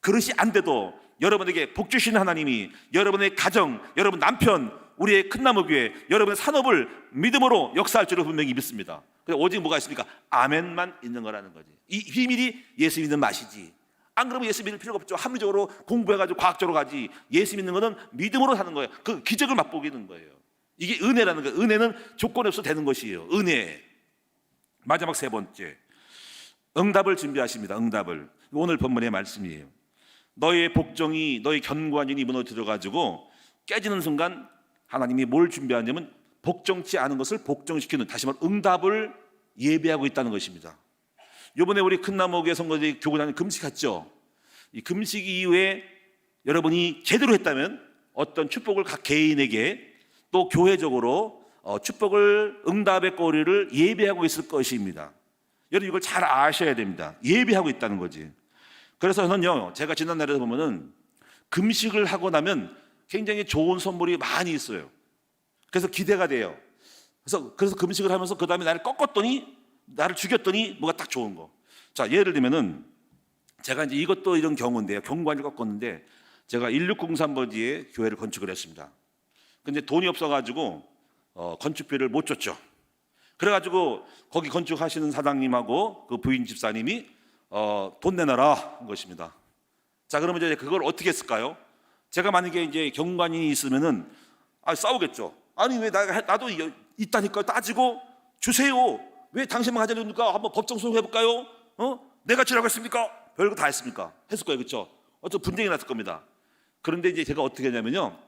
그릇이 안 돼도 여러분에게 복 주시는 하나님이 여러분의 가정, 여러분 남편, 우리의 큰나무교회, 여러분의 산업을 믿음으로 역사할 줄을 분명히 믿습니다. 오직 뭐가 있습니까? 아멘만 있는 거라는 거지. 이 비밀이 예수 믿는 맛이지. 안 그러면 예수 믿을 필요가 없죠. 합리적으로 공부해가지고 과학적으로 가지. 예수 믿는 거는 믿음으로 하는 거예요. 그 기적을 맛보기는 거예요. 이게 은혜라는 거예요. 은혜는 조건이 없어도 되는 것이에요. 은혜. 마지막 세 번째, 응답을 준비하십니다. 응답을. 오늘 본문의 말씀이에요. 너의 복종이, 너의 견고한이 무너뜨려가지고 깨지는 순간 하나님이 뭘 준비하냐면 복종치 않은 것을 복종시키는, 다시 말해 응답을 예배하고 있다는 것입니다. 이번에 우리 큰나무교회 성도들이 교구단에 금식했죠. 이 금식 이후에 여러분이 제대로 했다면 어떤 축복을 각 개인에게 또 교회적으로 축복을, 응답의 꼬리를 예배하고 있을 것입니다. 여러분 이걸 잘 아셔야 됩니다. 예배하고 있다는 거지. 그래서 저는요, 제가 지난날에 보면은 금식을 하고 나면 굉장히 좋은 선물이 많이 있어요. 그래서 기대가 돼요. 그래서 금식을 하면서 그 다음에 나를 꺾었더니, 나를 죽였더니 뭐가 딱 좋은 거. 자, 예를 들면은 제가 이제 이것도 이런 경우인데요. 경관을 꺾었는데 제가 1603번지에 교회를 건축을 했습니다. 근데 돈이 없어가지고 건축비를 못 줬죠. 그래가지고 거기 건축하시는 사장님하고 그 부인 집사님이 돈 내놔라 한 것입니다. 자, 그러면 이제 그걸 어떻게 했을까요? 제가 만약에 이제 경관이 있으면은 싸우겠죠. 아니 왜 나도 있다니까 따지고 주세요. 왜 당신만 가져옵니까? 한번 법정 소송해볼까요? 내가 지라고 했습니까? 별거 다 했습니까? 했을 거예요, 그렇죠? 어떤 분쟁이 났을 겁니다. 그런데 이제 제가 어떻게 했냐면요,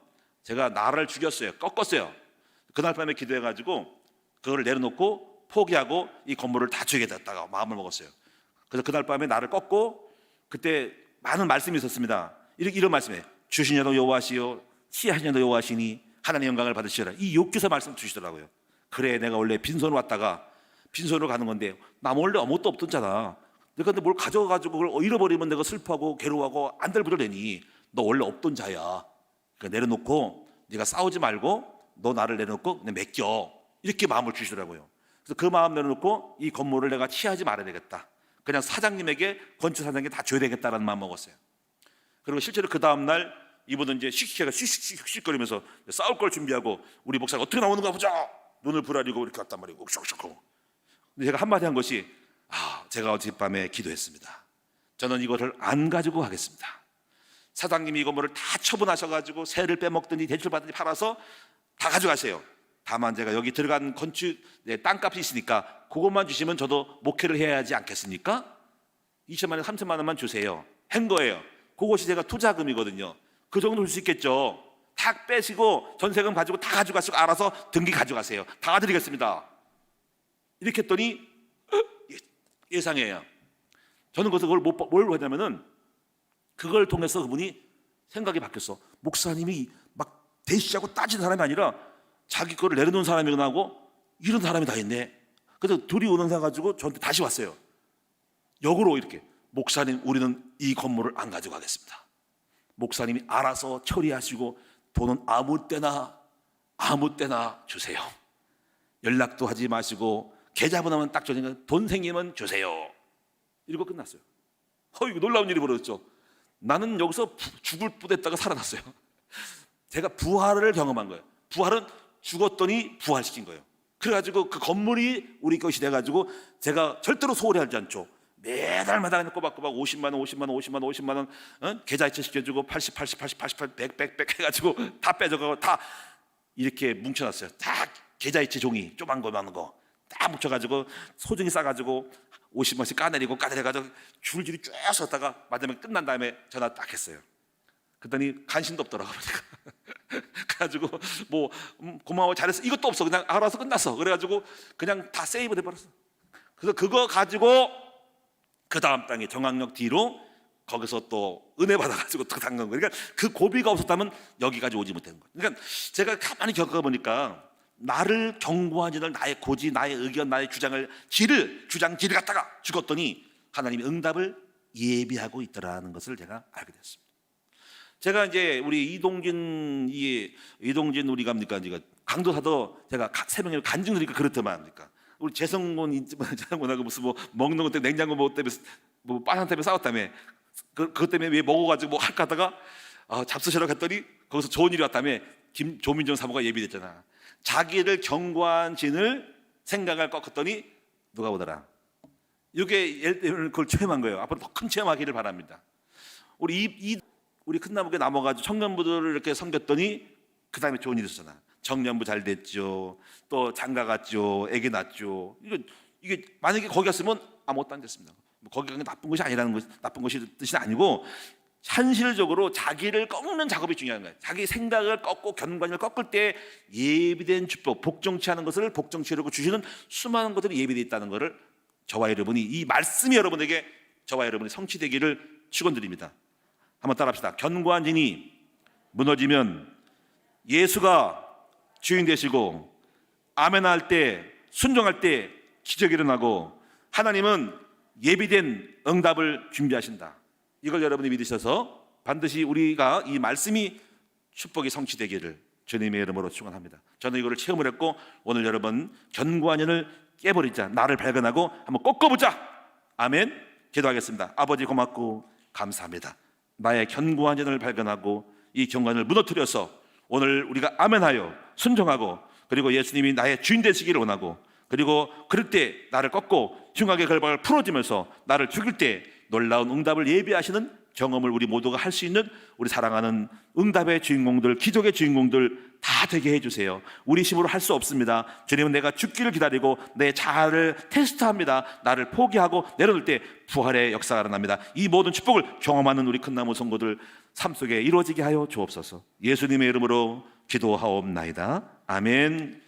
제가 나를 죽였어요, 꺾었어요. 그날 밤에 기도해가지고 그거를 내려놓고 포기하고 이 건물을 다 주겠다고 마음을 먹었어요. 그래서 그날 밤에 나를 꺾고 그때 많은 말씀이 있었습니다. 이런 말씀이에요. 주시냐도 여호와시요 취하시냐도 여호와시니 하나님의 영광을 받으시라. 이 욕기서 말씀 주시더라고요. 그래, 내가 원래 빈손으로 왔다가 빈손으로 가는 건데 나 원래 아무것도 없던잖아. 내가 근데 뭘 가져가지고 그걸 잃어버리면 내가 슬퍼하고 괴로워하고 안달부절되니 너 원래 없던 자야. 그러니까 내려놓고 네가 싸우지 말고 너 나를 내려놓고 그냥 맡겨. 이렇게 마음을 주시더라고요. 그래서 그 마음 내려놓고 이 건물을 내가 취하지 말아야 되겠다. 그냥 사장님에게, 건축사장에게 다 줘야 되겠다라는 마음 먹었어요. 그리고 실제로 그 다음날 이분은 이제 씩씩거리면서 싸울 걸 준비하고 우리 목사가 어떻게 나오는가 보자. 눈을 부라리고 이렇게 왔단 말이에요. 욱슉슉. 근데 제가 한마디 한 것이 제가 어젯밤에 기도했습니다. 저는 이거를 안 가지고 가겠습니다. 사장님이 이 건물을 다 처분하셔가지고 세를 빼먹든지 대출받든지 팔아서 다 가져가세요. 다만 제가 여기 들어간 건축 땅값이 있으니까 그것만 주시면 저도 목회를 해야 하지 않겠습니까? 2천만 원, 3천만 원만 주세요. 한 거예요. 그것이 제가 투자금이거든요. 그 정도 줄 수 있겠죠. 다 빼시고 전세금 가지고 다 가져가시고 알아서 등기 가져가세요. 다 드리겠습니다. 이렇게 했더니 예상해요. 저는 그래서 그걸 뭘 하냐면은 그걸 통해서 그분이 생각이 바뀌었어. 목사님이 막 대시하고 따지는 사람이 아니라 자기 거를 내려놓은 사람이구나 하고 이런 사람이 다 있네. 그래서 둘이 오는 사 가지고 저한테 다시 왔어요. 역으로 이렇게, 목사님 우리는 이 건물을 안 가져가겠습니다. 목사님이 알아서 처리하시고 돈은 아무 때나 주세요. 연락도 하지 마시고 계좌번호만 딱 줘니까 돈 생기면 주세요. 이러고 끝났어요. 이거 놀라운 일이 벌어졌죠. 나는 여기서 죽을 뻔했다가 살아났어요. 제가 부활을 경험한 거예요. 부활은 죽었더니 부활시킨 거예요. 그래가지고 그 건물이 우리 것이 돼가지고 제가 절대로 소홀히 하지 않죠. 매달마다 그냥 꼬박꼬박 50만 원, 50만 원, 50만 원, 50만 원, 계좌이체 시켜주고 80, 80, 80, 88, 100, 100, 100 해가지고 다 빼져가고 다 이렇게 뭉쳐놨어요. 다 계좌이체 종이 조그만 거 다 뭉쳐가지고 소중히 싸가지고 50원씩 까내리고 까내려가지고 줄줄이 쭉 썼다가 마지막에 끝난 다음에 전화 딱 했어요. 그랬더니 간신도 없더라고 보니까. 그래가지고 뭐 고마워 잘했어 이것도 없어 그냥 알아서 끝났어. 그래가지고 그냥 다 세이브 돼버렸어. 그래서 그거 가지고 그 다음 땅에 정학역 뒤로 거기서 또 은혜 받아가지고 또 당근 거예요. 그러니까 그 고비가 없었다면 여기까지 오지 못하는 거예요. 그러니까 제가 가만히 겪어보니까 나를 경고한 이들 나의 고지, 나의 의견, 나의 주장을 주장지를 갖다가 죽었더니 하나님이 응답을 예비하고 있더라는 것을 제가 알게 됐습니다. 제가 이제 우리 이동진 우리 갑니까 이제 강도사도 제가 새벽에 간증드리니까 그렇더만 합니까. 우리 재성군하고 무슨 뭐 먹는 것 때문에 냉장고 뭐 때문에 뭐 빠산 때문에 싸웠다며. 그것 때문에 왜 먹어가지고 뭐 할까 하다가 잡수시라고 했더니 거기서 좋은 일이 왔다며. 조민정 사모가 예비됐잖아. 자기를 경고한 진을 생각을 꺾었더니 누가 오더라. 이게 그걸 체험한 거예요. 앞으로 더 큰 체험하기를 바랍니다. 우리 큰나무에 남아가지고 청년부들을 이렇게 섬겼더니 그 다음에 좋은 일이 있었잖아. 청년부 잘 됐죠. 또 장가 갔죠. 애기 낳죠. 이게 만약에 거기 갔으면 아무것도 안 됐습니다. 거기가 나쁜 것이 아니라는 것, 나쁜 것이 뜻이 아니고 현실적으로 자기를 꺾는 작업이 중요한 거예요. 자기 생각을 꺾고 견관을 꺾을 때 예비된 축복, 복종치 않은 것을 복종치려고 주시는 수많은 것들이 예비되어 있다는 것을 저와 여러분이 이 말씀이 여러분에게 저와 여러분이 성취되기를 축원드립니다. 한번 따라합시다. 견고한 진이 무너지면 예수가 주인 되시고 아멘할 때 순종할 때 기적이 일어나고 하나님은 예비된 응답을 준비하신다. 이걸 여러분이 믿으셔서 반드시 우리가 이 말씀이 축복이 성취되기를 주님의 이름으로 축원합니다. 저는 이거를 체험을 했고 오늘 여러분 견고한 연을 깨버리자. 나를 발견하고 한번 꺾어보자. 아멘. 기도하겠습니다. 아버지 고맙고 감사합니다. 나의 견고한 연을 발견하고 이 경관을 무너뜨려서 오늘 우리가 아멘하여 순종하고 그리고 예수님이 나의 주인 되시기를 원하고 그리고 그럴 때 나를 꺾고 흉악의 결박을 풀어주면서 나를 죽일 때 놀라운 응답을 예비하시는 경험을 우리 모두가 할 수 있는 우리 사랑하는 응답의 주인공들, 기적의 주인공들 다 되게 해주세요. 우리 힘으로 할 수 없습니다. 주님은 내가 죽기를 기다리고 내 자아를 테스트합니다. 나를 포기하고 내려놓을 때 부활의 역사가 일어납니다. 이 모든 축복을 경험하는 우리 큰나무 성도들 삶 속에 이루어지게 하여 주옵소서. 예수님의 이름으로 기도하옵나이다. 아멘.